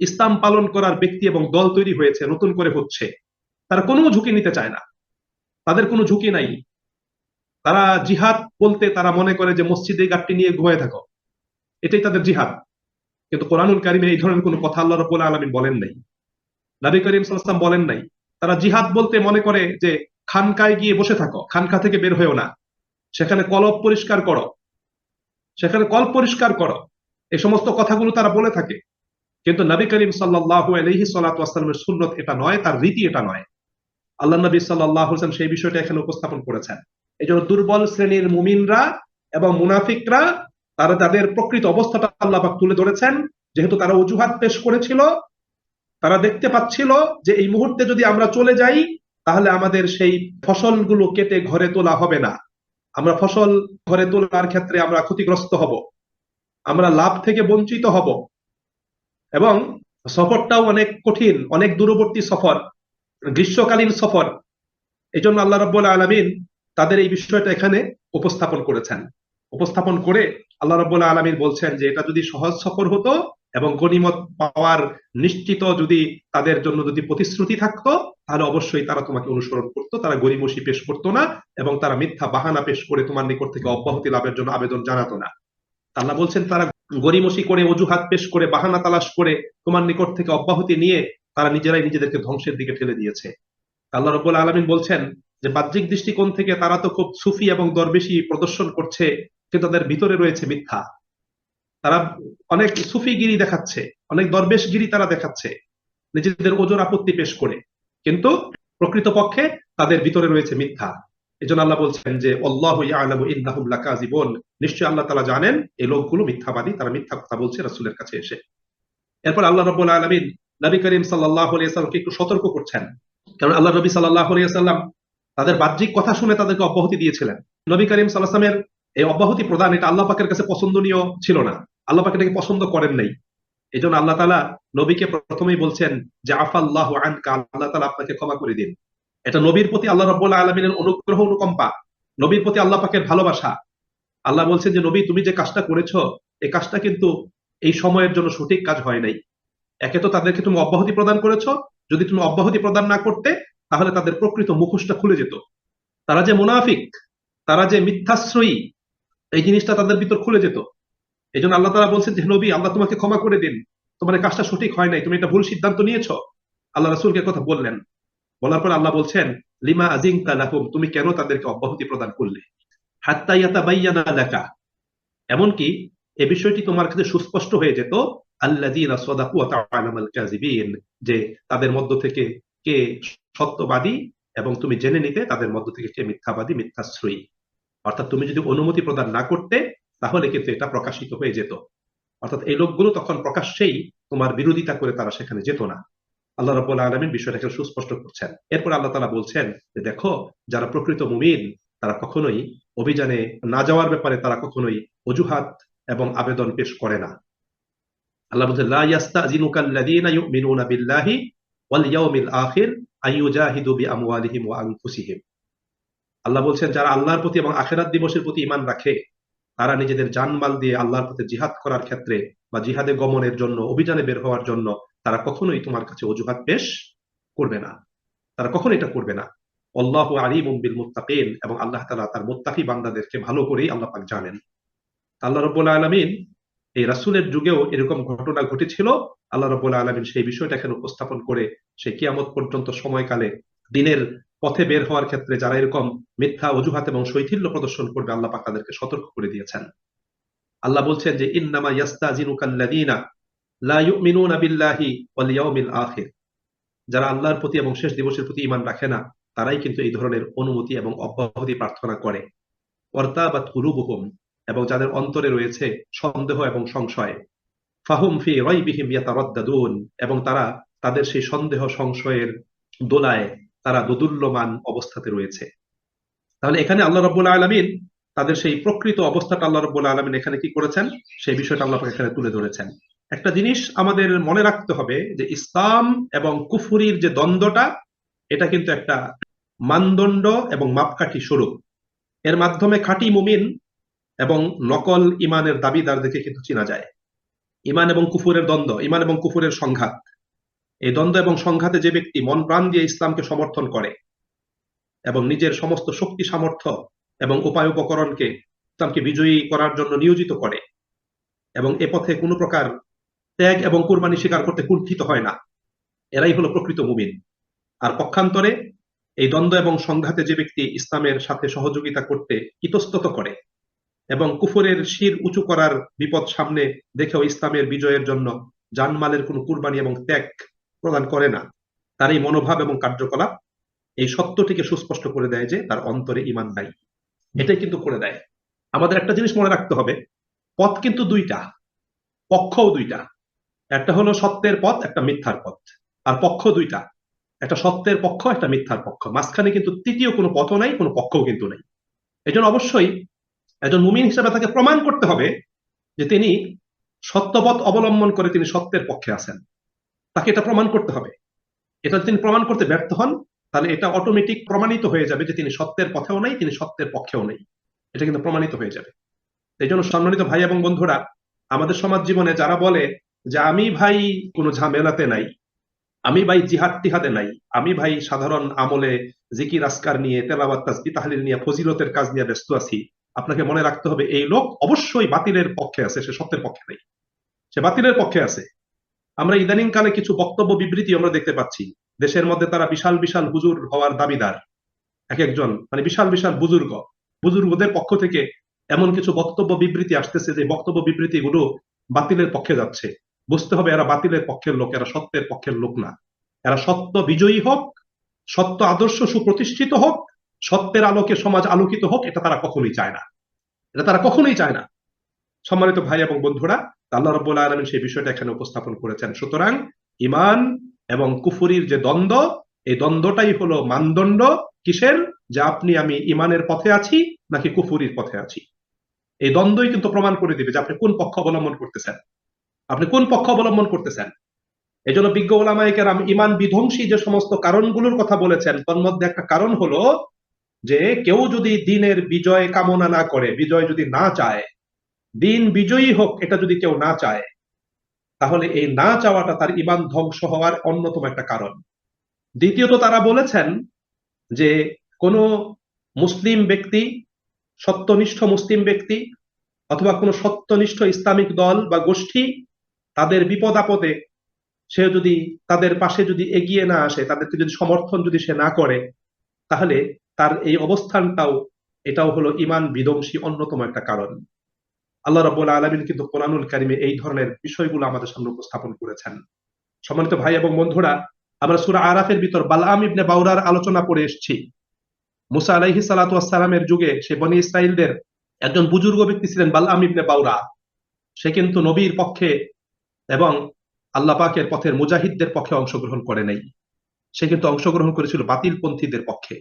ইসলাম পালন করার ব্যক্তি এবং দল তৈরি হয়েছে, নতুন করে হচ্ছে। তারা কোনো ঝুঁকি নিতে চায় না, তাদের কোনো ঝুঁকি নাই। তারা জিহাদ বলতে তারা মনে করে যে মসজিদে গাঁটটি নিয়ে ঘুমিয়ে থাকো, এটাই তাদের জিহাদ। কিন্তু কোরআনুল কারিমে এই ধরনের কোনো কথা আল্লাহ রাব্বুল আলামিন বলেন নাই, নবী করিম সাল্লাল্লাহু আলাইহি ওয়াসাল্লাম বলেন নাই। তারা জিহাদ বলতে মনে করে যে খানকায় গিয়ে বসে থাকো, খানকা থেকে বের হয়েও না, সেখানে কলব পরিষ্কার করো, সেখানে কল পরিষ্কার করো, এই সমস্ত কথাগুলো তারা বলে থাকে। কিন্তু নবী করিম সাল্লাল্লাহু আলাইহি সাল্লাতু ওয়াসাল্লামের সুন্নত এটা নয়, তার রীতি এটা নয়। আল্লাহ নবী সাল্লাল্লাহু আলাইহি ওয়াসাল্লাম সেই বিষয়টা এখানে উপস্থাপন করেছেন। এইজন্য দুর্বল শ্রেণীর মুমিনরা এবং মুনাফিকরা, তারা তাদের প্রকৃত অবস্থাটা আল্লাহ পাক তুলে ধরেছেন। যেহেতু তারা অজুহাত পেশ করেছিল, তারা দেখতে পাচ্ছিল যে এই মুহূর্তে যদি আমরা চলে যাই, তাহলে আমাদের সেই ফসলগুলো কেটে ঘরে তোলা হবে না, আমরা ফসল ঘরে তোলার ক্ষেত্রে আমরা ক্ষতিগ্রস্ত হব, আমরা লাভ থেকে বঞ্চিত হব, এবং সফরটাও অনেক কঠিন, অনেক দূরবর্তী সফর, গ্রীষ্মকালীন সফর। এই জন্য আল্লাহ রাব্বুল আলামিন তাদের এই বিষয়টা এখানে উপস্থাপন করেছেন। উপস্থাপন করে আল্লাহ রাব্বুল আলামিন বলছেন যে এটা যদি সহজ সফর হতো এবং গনিমত পাওয়ার নিশ্চিত যদি তাদের জন্য যদি প্রতিশ্রুতি থাকতো, তাহলে অবশ্যই তারা তোমাকে অনুসরণ করতো, তারা গরিমসি পেশ করতো না এবং তারা মিথ্যা বাহানা পেশ করে তোমার নিকট থেকে অব্যাহতি লাভের জন্য আবেদন জানাতো না। আল্লাহ বলছেন তারা গরিমসি করে, অজুহাত পেশ করে, বাহানা তালাশ করে তোমার নিকট থেকে অব্যাহতি নিয়ে তারা নিজেরাই নিজেদেরকে ধ্বংসের দিকে ঠেলে দিয়েছে। আল্লাহ রাব্বুল আলামিন বলছেন যে বাহ্যিক দৃষ্টিকোণ থেকে তারা তো খুব সুফি এবং দরবেশি প্রদর্শন করছে, কিন্তু তাদের ভিতরে রয়েছে মিথ্যা। তারা অনেক সুফিগিরি দেখাচ্ছে, অনেক দরবেশগিরি তারা দেখাচ্ছে নিজেদের ওজর আপত্তি পেশ করে, কিন্তু প্রকৃতপক্ষে তাদের ভিতরে রয়েছে মিথ্যা। এজন্য আল্লাহ বলছেন যে আল্লাহু ইয়ালামু ইন্নাহুম লাকাযিবুন, নিশ্চয়ই আল্লাহ তাআলা জানেন এই লোকগুলো মিথ্যাবাদী, তারা মিথ্যা কথা বলছে রাসূলের কাছে এসে। এরপর আল্লাহ রাব্বুল আলামিন নবী করিম সাল্লাল্লাহু আলাইহি ওয়াসাল্লামকে একটু সতর্ক করছেন, কারণ আল্লাহ নবী সাল্লাল্লাহু আলাইহি ওয়াসাল্লাম তাদের বাহ্যিক কথা শুনে তাদেরকে অব্যাহতি দিয়েছিলেন। নবী করিম সাল্লাল্লাহু আলাইহি ওয়াসাল্লামের এই অব্যাহতি প্রদান এটা আল্লাহ পাকের কাছে পছন্দনীয় ছিল না, আল্লাহ পাক এটাকে পছন্দ করেন নাই। এই জন্য আল্লাহ তাআলা নবীকে প্রথমেই বলছেন যে আফাল্লাহু আনকা, আল্লাহ তাআলা আপনাকে ক্ষমা করে দিন। এটা নবীর প্রতি আল্লাহ রাব্বুল আলামিনের অনুগ্রহ, অনুকম্পা, নবীর প্রতি আল্লাহ পাকের ভালোবাসা। আল্লাহ বলছেন যে নবী, তুমি যে কাজটা করেছো, এই কাজটা কিন্তু এই সময়ের জন্য সঠিক কাজ হয় নাই। একে তো তাদেরকে তুমি অব্যাহতি প্রদান করেছো, যদি তুমি অব্যাহতি প্রদান না করতে, তাহলে তাদের প্রকৃত মুখোশটা খুলে যেত। তারা যে মুনাফিক, তারা যে মিথ্যাশ্রয়ী, এই জিনিসটা তাদের ভিতর খুলে যেত। এই জন্য আল্লাহ তাআলা বলছেন যে নবী, আল্লাহ তোমাকে ক্ষমা করে দিন, তোমার এই কাজটা সঠিক হয় নাই, তুমি এটা ভুল সিদ্ধান্ত নিয়েছো। আল্লাহ রাসূলকে কথা বললেন, বলার পর আল্লাহ বলছেন লিমা আজিনতা লাহুম, তুমি কেন তাদেরকে অব্যাহতি প্রদান করলে, হাত্তা ইয়াতাবায়্যানা লাকা, এমনকি এ বিষয়টি তোমার কাছে সুস্পষ্ট হয়ে যেত, আল্লাযীনা সাদাকু ওয়া তা'লামুল কাযিবিন, যে তাদের মধ্য থেকে কে সত্যবাদী এবং তুমি জেনে নিতে তাদের মধ্য থেকে কে মিথ্যাবাদী, মিথ্যাশ্রয়ী। অর্থাৎ তুমি যদি অনুমতি প্রদান না করতে, তাহলে কিন্তু এটা প্রকাশিত হয়ে যেত। অর্থাৎ এই লোকগুলো তখন প্রকাশ্যেই তোমার বিরোধিতা করে তারা সেখানে যেত না। আল্লাহ রাব্বুল আলামিন বিষয়টাকে সুস্পষ্ট করছেন। এরপর আল্লাহ তাআলা বলছেন যে দেখো, যারা প্রকৃত মুমিন তারা কখনোই অভিযানে না যাওয়ার ব্যাপারে তারা কখনোই অজুহাত এবং আবেদন পেশ করে না। আল্লাহ বলছেন লা ইয়াস্তাযিনুকাল্লাযীনা ইউমিনুনা বিল্লাহি ওয়াল ইয়াউমিল আখির আইয়ুজাহিদু বিআমওয়ালিহিম ওয়া আনফুসিহিম। আল্লাহ বলছেন যারা আল্লাহর প্রতি এবং আখিরাত দিবসের প্রতি ঈমান রাখে তারা নিজেদের জানমাল দিয়ে আল্লাহর পথে জিহাদ করার ক্ষেত্রে বা জিহাদে গমনের জন্য, অভিযানে বের হওয়ার জন্য তারা কখনোই তোমার কাছে অজুহাত পেশ করবে না। তারা কখনো এটা করবে না। আল্লাহু আলিমুম বিল মুত্তাকিন, এবং আল্লাহ তাআলা তার মুত্তাকি বান্দাদেরকে ভালো করেই আল্লাহ পাক জানেন। আল্লাহ রাব্বুল আলামিন এই রাসূলের যুগেও এরকম ঘটনা ঘটেছিল। আল্লাহ রাব্বুল আলামিন সেই বিষয়টা এখানে উপস্থাপন করে সেই কিয়ামত পর্যন্ত সময়কালে দিনের পথে বের হওয়ার ক্ষেত্রে যারা এরকম মিথ্যা অজুহাত এবং শৈথিল্য প্রদর্শন করবে আল্লাহ পাক তাদেরকে সতর্ক করে দিয়েছেন। আল্লাহ বলছেন যে ইন্নামা ইয়াস্তাযিনুকাল্লাযীনা লা ইউমিনুনা বিল্লাহি ওয়াল ইয়াউমিল আখির, যারা আল্লাহর প্রতি এবং শেষ দিবসের প্রতি ঈমান রাখে না তারাই কিন্তু এই ধরনের অনুমতি এবং অব্যাহতি প্রার্থনা করে। ওয়ারতাবাত কুলুবুহুম, এবং যাদের অন্তরে রয়েছে সন্দেহ এবং সংশয়। ফাহুম ফি রাইবিহিম ইয়াতারাদ্দাদুন, এবং তারা তাদের সেই সন্দেহ সংশয়ের দোলায় তারা দোদুল্যমান অবস্থাতে রয়েছে। তাহলে এখানে আল্লাহ রাব্বুল আলামিন তাদের সেই প্রকৃত অবস্থাটা আল্লাহ রাব্বুল আলামিন এখানে কি করেছেন সেই বিষয়টা আল্লাহ পাক এখানে তুলে ধরেছেন। একটা জিনিস আমাদের মনে রাখতে হবে যে ইসলাম এবং কুফরির যে দ্বন্দ্বটা, এটা কিন্তু একটা মানদণ্ড এবং মাপকাঠি স্বরূপ। এর মাধ্যমে খাঁটি মুমিন এবং নকল ইমানের দাবিদারদেরকে কিন্তু চেনা যায়। ইমান এবং কুফুরের দ্বন্দ্ব, ইমান এবং কুফুরের সংঘাত, এই দ্বন্দ্ব এবং সংঘাতে যে ব্যক্তি মন প্রাণ দিয়ে ইসলামকে সমর্থন করে এবং নিজের সমস্ত শক্তি সামর্থ্য এবং উপায় উপকরণকে ইসলামকে বিজয়ী করার জন্য নিয়োজিত করে এবং এ পথে কোনো প্রকার ত্যাগ এবং কুরবানি স্বীকার করতে কুণ্ঠিত হয় না, এরাই হলো প্রকৃত মুমিন। আর পক্ষান্তরে এই দ্বন্দ্ব এবং সংঘাতে যে ব্যক্তি ইসলামের সাথে সহযোগিতা করতে ইতস্তত করে এবং কুফরের শির উঁচু করার বিপদ সামনে দেখেও ইসলামের বিজয়ের জন্য জানমালের কোনো কুরবানি এবং ত্যাগ প্রদান করে না, তার এই মনোভাব এবং কার্যকলাপ এই সত্যটিকে সুস্পষ্ট করে দেয় যে তার অন্তরে ঈমান নাই। এটাই কিন্তু করে দেয়। আমাদের একটা জিনিস মনে রাখতে হবে, পথ কিন্তু দুইটা, পক্ষও দুইটা। একটা হলো সত্যের পথ, একটা মিথ্যার পথ। আর পক্ষ দুইটা, একটা সত্যের পক্ষ, একটা মিথ্যার পক্ষ। মাঝখানে কিন্তু তৃতীয় কোনো পথও নাই, কোনো পক্ষও কিন্তু নাই। এজন্য অবশ্যই একজন মুমিন হিসেবে তাকে প্রমাণ করতে হবে যে তিনি সত্যপথ অবলম্বন করে তিনি সত্যের পক্ষে আছেন। তাকে এটা প্রমাণ করতে হবে। এটা যদি তিনি প্রমাণ করতে ব্যর্থ হন তাহলে এটা অটোমেটিক প্রমাণিত হয়ে যাবে যে তিনি সত্যের পথেও নেই, তিনি সত্যের পক্ষেও নেই। এটা কিন্তু প্রমাণিত হয়ে যাবে। এই জন্য সম্মানিত ভাই এবং বন্ধুরা, আমাদের সমাজ জীবনে যারা বলে যে আমি ভাই কোনো ঝামেলাতে নাই, আমি ভাই জিহাদ টিহাদে নাই, আমি ভাই সাধারণ আমলে জিকির আসকার নিয়ে, তেলাওয়াত তাসবিহ তাহলিল নিয়ে, ফজিলতের কাজ নিয়ে ব্যস্ত আছি, আপনাকে মনে রাখতে হবে এই লোক অবশ্যই বাতিলের পক্ষে আছে, সে সত্যের পক্ষে নেই, সে বাতিলের পক্ষে আছে। আমরা ইদানিং কালে কিছু বক্তব্য বিবৃতি আমরা দেখতে পাচ্ছি দেশের মধ্যে, তারা বিশাল বিশাল হুজুর হওয়ার দাবিদার, এক একজন মানে বিশাল বিশাল বুজুর্গদের পক্ষ থেকে এমন কিছু বক্তব্য বিবৃতি আসতেছে যে বক্তব্য বিবৃতি গুলো বাতিলের পক্ষে যাচ্ছে। বুঝতে হবে এরা বাতিলের পক্ষের লোক, এরা সত্যের পক্ষের লোক না। এরা সত্য বিজয়ী হোক, সত্য আদর্শ সুপ্রতিষ্ঠিত হোক, সত্যের আলোকে সমাজ আলোকিত হোক, এটা তারা কখনোই চায় না, এটা তারা কখনোই চায় না। সম্মানিত ভাই এবং বন্ধুরা, আল্লাহ রাব্বুল আলামিন সেই বিষয়টা এখানে উপস্থাপন করেছেন। সুতরাং ঈমান এবং কুফরির যে দ্বন্দ্ব, এই দ্বন্দ্বটাই হলো মানদণ্ড কিসের, যে আপনি আমি ঈমানের পথে আছি নাকি কুফরির পথে আছি। এই দ্বন্দ্বই কিন্তু প্রমাণ করে দিবে যে আপনি কোন পক্ষ অবলম্বন করতেছেন, আপনি কোন পক্ষ অবলম্বন করতেছেন। এই জন্য বিজ্ঞ ওলামায়ে কেরাম ঈমান বিধ্বংসী যে সমস্ত কারণগুলোর কথা বলেছেন, তার মধ্যে একটা কারণ হলো যে কেউ যদি দ্বীনের বিজয় কামনা না করে, বিজয় যদি না চায়, দিন বিজয়ী হোক এটা যদি কেউ না চায়, তাহলে এই না চাওয়াটা তার ঈমান ধ্বংস হওয়ার অন্যতম একটা কারণ। দ্বিতীয়ত তারা বলেছেন যে কোন মুসলিম ব্যক্তি, সত্যনিষ্ঠ মুসলিম ব্যক্তি অথবা কোন সত্যনিষ্ঠ ইসলামিক দল বা গোষ্ঠী, তাদের বিপদ আপদে সে যদি তাদের পাশে যদি এগিয়ে না আসে, তাদেরকে যদি সমর্থন যদি সে না করে, তাহলে তার এই অবস্থানটাও, এটাও হলো ঈমান বিধ্বংসী অন্যতম একটা কারণ। আল্লাহ রাব্বুল আলামিন কিন্তু কোরআনুল কারীমে এই ধরনের বিষয়গুলো আমাদের সামনে উপস্থাপন করেছেন। সম্মানিত ভাই এবং বন্ধুরা, আমরা সূরা আরাফের ভিতর বালআম ইবনে বাউরার আলোচনা করে এসেছি। মুসা আলাইহিস সালাতু ওয়াস সালামের যুগে সে বনী ইসরাইলদের একজন বুজুর্গ ব্যক্তি ছিলেন বালআম ইবনে বাউরা। সে কিন্তু নবীর পক্ষে এবং আল্লাহ পাকের পথের মুজাহিদদের পক্ষে অংশগ্রহণ করে নাই, সে কিন্তু অংশগ্রহণ করেছিল বাতিলপন্থীদের পক্ষে।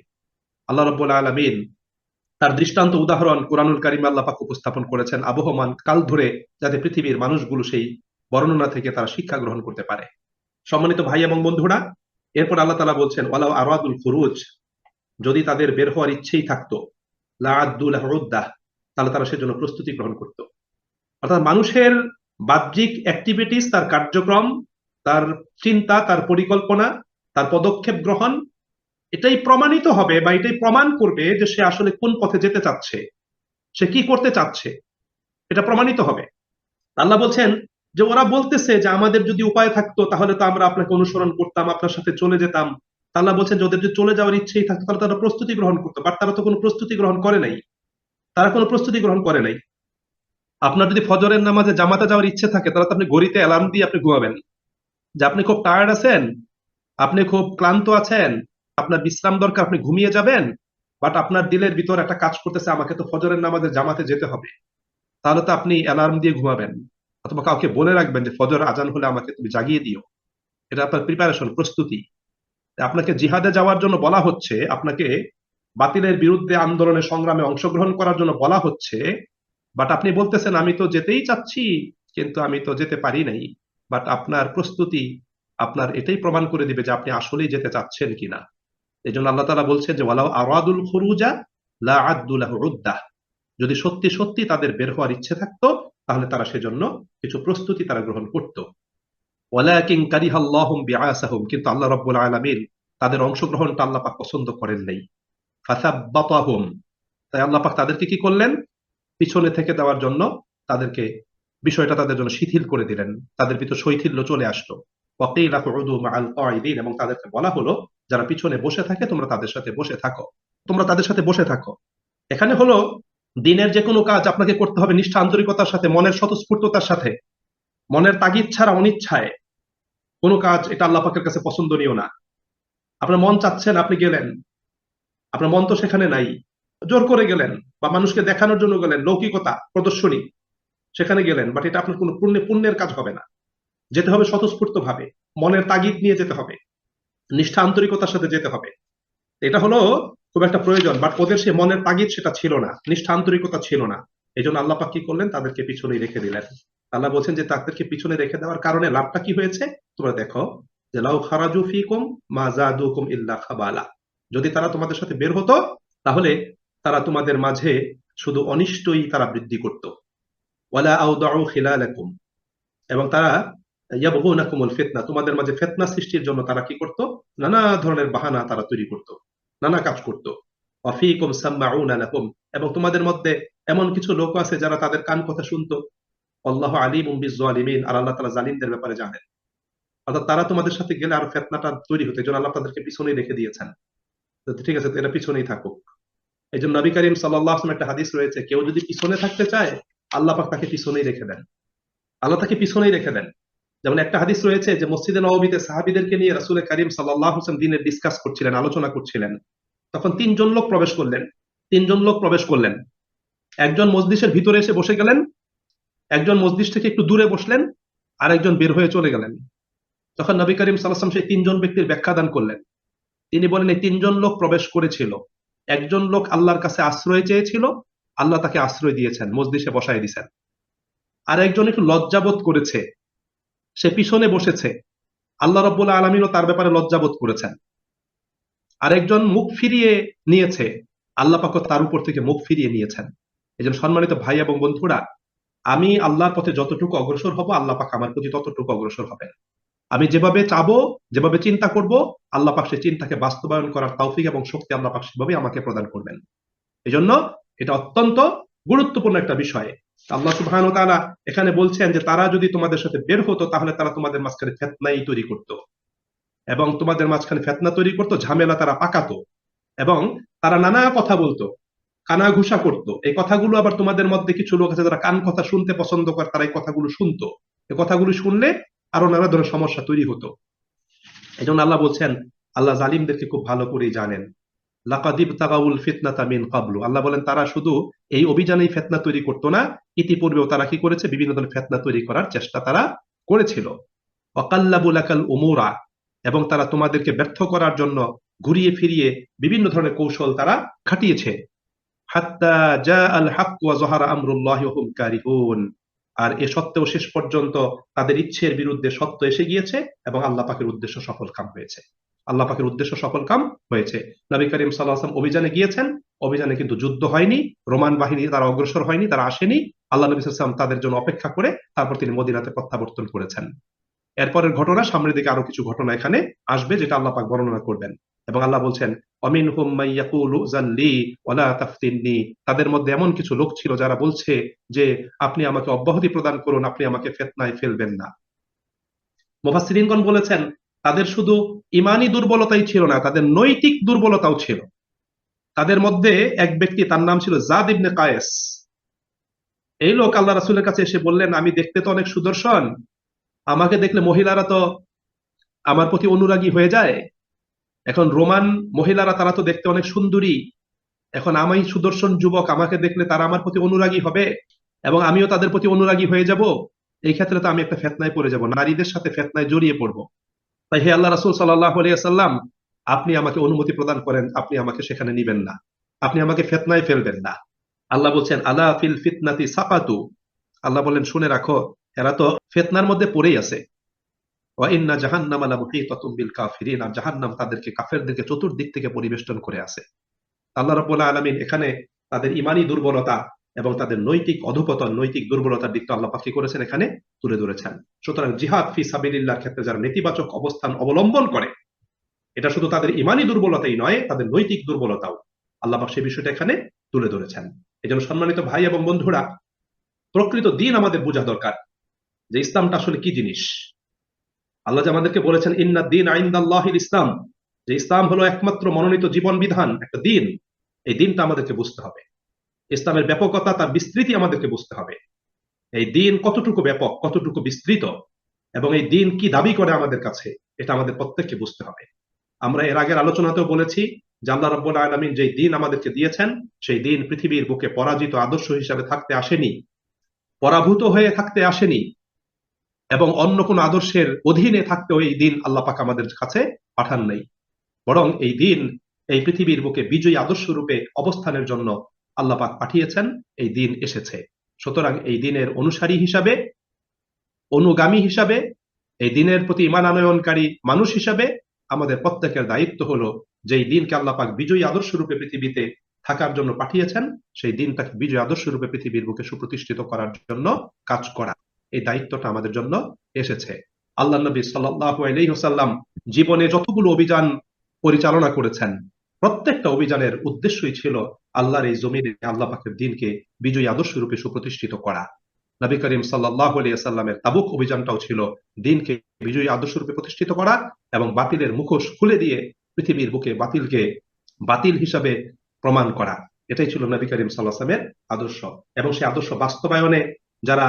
আল্লাহ রাব্বুল আলামিন তার দৃষ্টান্ত উদাহরণ কুরআনুল কারীমে আল্লাহ পাক উপস্থাপন করেছেন আবহমান কাল ধরে, যাতে পৃথিবীর মানুষগুলো সেই বর্ণনা থেকে তারা শিক্ষা গ্রহণ করতে পারে। সম্মানিত ভাই এবং বন্ধুরা, এরপর আল্লাহ তাআলা বলছেন ওয়ালাউ আরাদুল খুরুজ, যদি তাদের বের হওয়ার ইচ্ছেই থাকতো, লাআদ্দু লাহু উদ্দাহ, তাহলে তারা সেজন্য প্রস্তুতি গ্রহণ করত। অর্থাৎ মানুষের বাহ্যিক অ্যাক্টিভিটিস, তার কার্যক্রম, তার চিন্তা, তার পরিকল্পনা, তার পদক্ষেপ গ্রহণ, এটাই প্রমাণিত হবে বা এটাই প্রমাণ করবে যে সে আসলে কোন পথে যেতে চাচ্ছে, সে কি করতে চাচ্ছে, এটা প্রমাণিত হবে। আল্লাহ বলছেন যে ওরা বলতেছে যে আমাদের যদি উপায় থাকতো তাহলে তো আমরা আপনাকে অনুসরণ করতাম, আপনার সাথে চলে যেতাম। আল্লাহ বলছেন যে ওদের যদি চলে যাওয়ার ইচ্ছেই থাকতো তাহলে তারা প্রস্তুতি গ্রহণ করতো, বাট তারা তো কোনো প্রস্তুতি গ্রহণ করে নাই। তারা কোনো প্রস্তুতি গ্রহণ করে নাই। আপনার যদি ফজরের নামাজে জামাতে যাওয়ার ইচ্ছে থাকে তাহলে তো আপনি ঘড়িতে অ্যালার্ম দিয়ে আপনি ঘুমাবেন যে আপনি খুব টায়ার্ড আছেন, আপনি খুব ক্লান্ত আছেন, আপনার বিশ্রাম দরকার, আপনি ঘুমিয়ে যাবেন। বাট আপনার দিলের ভিতর একটা কাজ করতেছে আমাকে তো ফজরের নামাজে জামাতে যেতে হবে, তাহলে তো আপনি অ্যালার্ম দিয়ে ঘুমাবেন, অথবা কাউকে বলে রাখবেন যে ফজর আজান হলে আমাকে তুমি জাগিয়ে দিও। এটা আপনার প্রিপারেশন, প্রস্তুতি। আপনাকে জিহাদে যাওয়ার জন্য বলা হচ্ছে, আপনাকে বাতিলের বিরুদ্ধে আন্দোলনে সংগ্রামে অংশগ্রহণ করার জন্য বলা হচ্ছে, বাট আপনি বলতেছেন আমি তো যেতেই চাচ্ছি কিন্তু আমি তো যেতে পারি নাই। বাট আপনার প্রস্তুতি আপনার এটাই প্রমাণ করে দিবে যে আপনি আসলেই যেতে চাচ্ছেন কিনা। এই জন্য আল্লাহ তাআলা বলছেন যে ওয়ালাউ আরাদুল খুরুজা লা আদ্দু লাহু উদ্দাহ, যদি সত্যি সত্যি তাদের বের হওয়ার ইচ্ছে থাকতো তাহলে তারা সেজন্য কিছু প্রস্তুতি তারা গ্রহণ করত। ওয়ালাকিন কারিহাল্লাহুম বিআসাহুম, কিন্তু আল্লাহ রাব্বুল আলামিন তাদের অংশগ্রহণটা আল্লাহ পাক পছন্দ করেন নাই। ফাসাব্বাতাহুম, তাই আল্লাহ পাক তাদেরকে কি করলেন, পিছনে থেকে দেওয়ার জন্য তাদেরকে বিষয়টা তাদের জন্য শিথিল করে দিলেন, তাদের ভিতর শৈথিল্য চলে আসলো। ওয়াকিলা কুউদু মাআল কাঈদিন, এবং তাদেরকে বলা হলো যারা পিছনে বসে থাকে তোমরা তাদের সাথে বসে থাকো, তোমরা তাদের সাথে বসে থাকো। এখানে হলো দিনের যে কোনো কাজ আপনাকে করতে হবে নিষ্ঠা আন্তরিকতার সাথে, মনের স্বতঃস্ফূর্ততার সাথে। মনের তাগিদ ছাড়া অনিচ্ছায় কোনো কাজ, এটা আল্লাহ পাকের কাছে পছন্দনীয় না। আপনার মন চাচ্ছেন, আপনি গেলেন, আপনার মন তো সেখানে নাই, জোর করে গেলেন বা মানুষকে দেখানোর জন্য গেলেন, লৌকিকতা প্রদর্শনী, সেখানে গেলেন, বাট এটা আপনার কোনো পুণ্যের কাজ হবে না। যেতে হবে স্বতঃস্ফূর্ত ভাবে, মনের তাগিদ নিয়ে যেতে হবে, নিষ্ঠা আন্তরিকতার সাথে যেতে হবে। এটা হলো খুব একটা প্রয়োজন, বাট ওদের সে মনের তাগিদ সেটা ছিল না, নিষ্ঠা আন্তরিকতা ছিল না। এই জন্য আল্লাহ পাক কি করলেন, তাদেরকে পিছনেই রেখে দিলেন। আল্লাহ বলছেন যে তাদেরকে পিছনে রেখে দেওয়ার কারণে লাভটা কি হয়েছে তোমরা দেখো, যে লাউ খারাজু ফিকুম মা জাদুকুম ইল্লা খাবালা, যদি তারা তোমাদের সাথে বের হতো তাহলে তারা তোমাদের মাঝে শুধু অনিষ্টই তারা বৃদ্ধি করত। ওয়ালা আউদাউ খিলালাকুম, এবং তারা ইয়াবগুনাকুমুল ফিতনা, তোমাদের মাঝে ফিতনা সৃষ্টির জন্য তারা কি করত, নানা ধরনের বাহানা তারা তৈরি করত, নানা কাজ করত। ওয়াফিকুম সাম্মাউনা লাকুম, এবং তোমাদের মধ্যে এমন কিছু লোক আছে যারা তাদের কান কথা শুনতো। আল্লাহু আলিমুম বিজ-জালিমিন, আর আল্লাহ তাআলা জালিমদের ব্যাপারে জানেন। অর্থাৎ তারা তোমাদের সাথে গেলে আর ফিতনাটা তৈরি হতো, এই জন্য আল্লাহ তাদেরকে পিছনেই রেখে দিয়েছেন। তো ঠিক আছে, তো এরা পিছনেই থাকুক। এই জন্য নবী করিম সাল্লাল্লাহু আলাইহি ওয়াসাল্লাম একটা হাদিস রয়েছে, কেউ যদি পিছনে থাকতে চায় আল্লাহ পাক তাকে পিছনেই রেখে দেন, আল্লাহ তাকে পিছনেই রেখে দেন। যেমন একটা হাদিস রয়েছে যে মসজিদে নববীতে সাহাবীদেরকে নিয়ে রাসূল করিম সাল্লাল্লাহু আলাইহি ওয়াসাল্লাম দিনের ডিসকাস করছিলেন, আলোচনা করছিলেন। তখন তিনজন লোক প্রবেশ করলেন, তিনজন লোক প্রবেশ করলেন। একজন মজলিসের ভিতরে এসে বসে গেলেন, একজন মজলিস থেকে একটু দূরে বসলেন, আর একজন বের হয়ে চলে গেলেন। তখন নবী করিম সাল্লাল্লাহু আলাইহি ওয়াসাল্লাম সেই তিনজন ব্যক্তির ব্যাখ্যা দান করলেন। তিনি বলেন এই তিনজন লোক প্রবেশ করেছিল, একজন লোক আল্লাহর কাছে আশ্রয় চেয়েছিল, আল্লাহ তাকে আশ্রয় দিয়েছেন, মজলিসে বসায় দিয়েছেন। আর একজন একটু লজ্জাবোধ করেছে, সে পিছনে বসেছে, আল্লাহ রাব্বুল আলামিনও তার ব্যাপারে লজ্জাবোধ করেছেন। আরেকজন মুখ ফিরিয়ে নিয়েছে, আল্লাহ পাক তার উপর থেকে মুখ ফিরিয়ে নিয়েছেন। এই জন্য সম্মানিত ভাই এবং বন্ধুরা, আমি আল্লাহর পথে যতটুকু অগ্রসর হব আল্লাহ পাক আমার প্রতি ততটুকু অগ্রসর হবেন। আমি যেভাবে চাবো, যেভাবে চিন্তা করব, আল্লাহ পাক সেই চিন্তাকে বাস্তবায়ন করার তৌফিক এবং শক্তি আল্লাহ পাক সেভাবে আমাকে প্রদান করবেন। এই জন্য এটা অত্যন্ত গুরুত্বপূর্ণ একটা বিষয়। আল্লাহ সুবহানাহু ওয়া তাআলা এখানে বলছেন যে তারা যদি তোমাদের সাথে বের হতো তাহলে তারা তোমাদের মাঝখানে ফিতনাই তৈরি করত, এবং তোমাদের মাঝখানে ফিতনা তৈরি করত, ঝামেলা তারা পাকাতো, এবং তারা নানা কথা বলতো, কানাঘুষা করতো। এই কথাগুলো আবার তোমাদের মধ্যে কিছু লোক আছে যারা কান কথা শুনতে পছন্দ করে, তারা এই কথাগুলো শুনতো। এই কথাগুলো শুনলে আরো নানা ধরনের সমস্যা তৈরি হতো। এই জন্য আল্লাহ বলছেন, আল্লাহ জালিমদেরকে খুব ভালো করেই জানেন। লাকাদ ইবতাগাউল ফিতনাতা মিন ক্বাবলু, আল্লাহ বলেন তারা শুধু এই অভিযানেই ফিতনা তৈরি করতো না, ইতিপূর্বেও তারা কি করেছে, বিভিন্ন ধরনের ফিতনা তৈরি করার চেষ্টা তারা করেছিল। ওয়াকাল্লাবু লাকাল উমুরা, এবং তারা তোমাদেরকে ব্যর্থ করার জন্য ঘুরিয়ে ফিরিয়ে বিভিন্ন ধরনের কৌশল তারা খাটিয়েছে। হাত্তা জা আল হক ওয়া যহারা আমরুল্লাহি ওয়া হুম কারিহুন, আর এ সত্ত্বেও শেষ পর্যন্ত তাদের ইচ্ছের বিরুদ্ধে সত্য এসে গিয়েছে এবং আল্লাহ পাকের উদ্দেশ্য সফল কাম হয়েছে। আল্লাহ পাকের উদ্দেশ্য সফল কাম হয়েছে। নবী করিম সাল্লাল্লাহু আলাইহি ওয়াসাল্লাম অভিযানে গিয়েছেন, অভিযানে কিন্তু যুদ্ধ হয়নি, রোমান বাহিনী তারা অগ্রসর হয়নি, তারা আসেনি। আল্লাহ নবী সাল্লাল্লাহু আলাইহি ওয়াসাল্লাম তাদের জন্য অপেক্ষা করে তারপর তিনি মদিনাতে প্রত্যাবর্তন করেছেন। এরপরের ঘটনা, সামনের দিকে আরো কিছু ঘটনা এখানে আসবে যেটা আল্লাহ পাক বর্ণনা করবেন। এবং আল্লাহ বলছেন, অমিনহুম মাইয়াকুলু জাল্লি ওয়ালা তাফতিননি, তাদের মধ্যে এমন কিছু লোক ছিল যারা বলছে যে আপনি আমাকে অব্যাহতি প্রদান করুন, আপনি আমাকে ফিতনায় ফেলবেন না। মুফাসসিরিনগণ বলেছেন তাদের শুধু ঈমানি দুর্বলতাই ছিল না, তাদের নৈতিক দুর্বলতাও ছিল। তাদের মধ্যে এক ব্যক্তি, তার নাম ছিল জাদ ইবনে কায়েস। এই লোক আল্লাহ রাসূলের কাছে এসে বললেন, আমি দেখতে তো অনেক সুদর্শন, আমাকে দেখলে মহিলারা তো আমার প্রতি অনুরাগী হয়ে যায়। এখন রোমান মহিলারা তারা তো দেখতে অনেক সুন্দরী, এখন আমি সুদর্শন যুবক, আমাকে দেখলে তারা আমার প্রতি অনুরাগী হবে এবং আমিও তাদের প্রতি অনুরাগী হয়ে যাব। এই ক্ষেত্রে তো আমি একটা ফিতনায় পড়ে যাব, নারীদের সাথে ফিতনায় জড়িয়ে পড়বো। তাই হে আল্লাহ রাসূল সাল্লাল্লাহু আলাইহি ওয়াসাল্লাম, আপনি আমাকে অনুমতি প্রদান করেন, আপনি আমাকে সেখানে নিবেন না, আপনি আমাকে ফিতনায় ফেলবেন না। আল্লাহ বলছেন, আলা ফিল ফিতনাতি সাকাতু, আল্লাহ বলেন শুনে রাখো, এরা তো ফিতনার মধ্যে পড়েই আছে। ওয়া ইন্না জাহান্নামা লামুহীতাতুম বিল কাফিরিন, আর জাহান্নাম তাদেরকে, কাফেরদেরকে চতুর্দিক থেকে পরিবেষ্টন করে আছে। আল্লাহ রাব্বুল আলামিন এখানে তাদের ঈমানি দুর্বলতা এবং তাদের নৈতিক অধঃপতন, নৈতিক দুর্বলতার দিকটা আল্লাহ পাক কি করেছেন, এখানে তুলে ধরেছেন। সুতরাং জিহাদ ফি সাবিলিল্লাহর ক্ষেত্রে যারা নেতিবাচক অবস্থান অবলম্বন করে, এটা শুধু তাদের ঈমানি দুর্বলতাই নয়, তাদের নৈতিক দুর্বলতাও আল্লাহ পাক সেই বিষয়টা এখানে তুলে ধরেছেন। এজন্য সম্মানিত ভাই এবং বন্ধুরা, প্রকৃত দিন আমাদের বোঝা দরকার যে ইসলামটা আসলে কি জিনিস। আল্লাহ যে আমাদেরকে বলেছেন ইন্না দ্বীন ইনদাল্লাহিল ইসলাম, যে ইসলাম হলো একমাত্র মনোনীত জীবন বিধান, একটা দিন, এই দিনটা আমাদেরকে বুঝতে হবে। ইসলামের ব্যাপকতা, তার বিস্তৃতি আমাদেরকে বুঝতে হবে। এই দিন কতটুকু ব্যাপক, কতটুকু বিস্তৃত, এবং এই দিন কি দাবি করে আমাদের কাছে, এটা আমাদের প্রত্যেককে বুঝতে হবে। আমরা এর আগের আলোচনাতেও বলেছি যে আল্লাহ রাব্বুল আলামিন যে দিন আমাদেরকে দিয়েছেন, সেই দিন পৃথিবীর বুকে পরাজিত আদর্শ হিসাবে থাকতে আসেনি, পরাভূত হয়ে থাকতে আসেনি, এবং অন্য কোন আদর্শের অধীনে থাকতেও এই দিন আল্লাহ পাক আমাদের কাছে পাঠান নাই। বরং এই দিন এই পৃথিবীর বুকে বিজয়ী আদর্শ রূপে অবস্থানের জন্য আল্লাহ পাক পাঠিয়েছেন, এই দিন এসেছে। সুতরাং এই দিনের অনুসারী হিসাবে, অনুগামী হিসাবে, এই দিনের প্রতি ঈমান আনয়নকারী মানুষ হিসাবে আমাদের প্রত্যেকের দায়িত্ব হলো যেই দিনকে আল্লাহ পাক বিজয়ী আদর্শ রূপে পৃথিবীতে থাকার জন্য পাঠিয়েছেন, সেই দিনটাকে বিজয়ী আদর্শ রূপে পৃথিবীর বুকে সুপ্রতিষ্ঠিত করার জন্য কাজ করা। এই দায়িত্বটা আমাদের জন্য এসেছে। আল্লাহ নবী সাল্লাল্লাহু আলাইহি ওয়াসাল্লাম জীবনে যতগুলো অভিযান পরিচালনা করেছেন, প্রত্যেকটা অভিযানের উদ্দেশ্যই ছিল আল্লাহর এই জমিনে আল্লাহ পাকের দিনকে বিজয়ী আদর্শ রূপে সুপ্রতিষ্ঠিত করা। নবী করিম সাল্লাল্লাহু আলাইহি ওয়াসাল্লামের তাবুক অভিযানটাও ছিল দিনকে বিজয়ী আদর্শ রূপে প্রতিষ্ঠিত করা এবং বাতিলের মুখোশ খুলে দিয়ে পৃথিবীর বুকে বাতিলকে বাতিল হিসাবে প্রমাণ করা। এটাই ছিল নবী করিম সাল্লাল্লাহু আলাইহি ওয়াসাল্লামের আদর্শ। এবং সেই আদর্শ বাস্তবায়নে যারা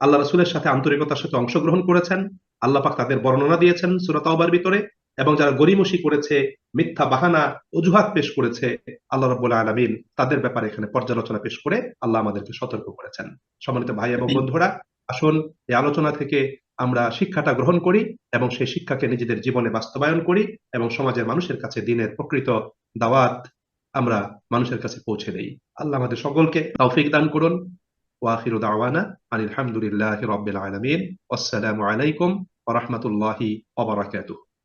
আল্লাহ রাসূলের সাথে আন্তরিকতার সাথে অংশগ্রহণ করেছেন, আল্লাহ পাক তাদের বর্ণনা দিয়েছেন সূরা তাওবার ভিতরে। এবং যারা গড়িমসি করেছে, মিথ্যা বাহানা, অজুহাত পেশ করেছে, আল্লাহ রাব্বুল আলামিন তাদের ব্যাপারে এখানে পর্যালোচনা পেশ করে আল্লাহ আমাদেরকে সতর্ক করেছেন। সম্মানিত ভাই এবং বন্ধুরা, আসুন এই আলোচনা থেকে আমরা শিক্ষাটা গ্রহণ করি এবং সেই শিক্ষাকে নিজেদের জীবনে বাস্তবায়ন করি এবং সমাজের মানুষের কাছে দিনের প্রকৃত দাওয়াত আমরা মানুষের কাছে পৌঁছে দেই। আল্লাহ আমাদের সকলকে তৌফিক দান করুন। ওয়া আখিরু দাওয়ানা আনিল হামদুলিল্লাহি রাব্বিল আলামিন। আসসালামু আলাইকুম ওয়া রাহমাতুল্লাহি ওয়া বারাকাতুহু।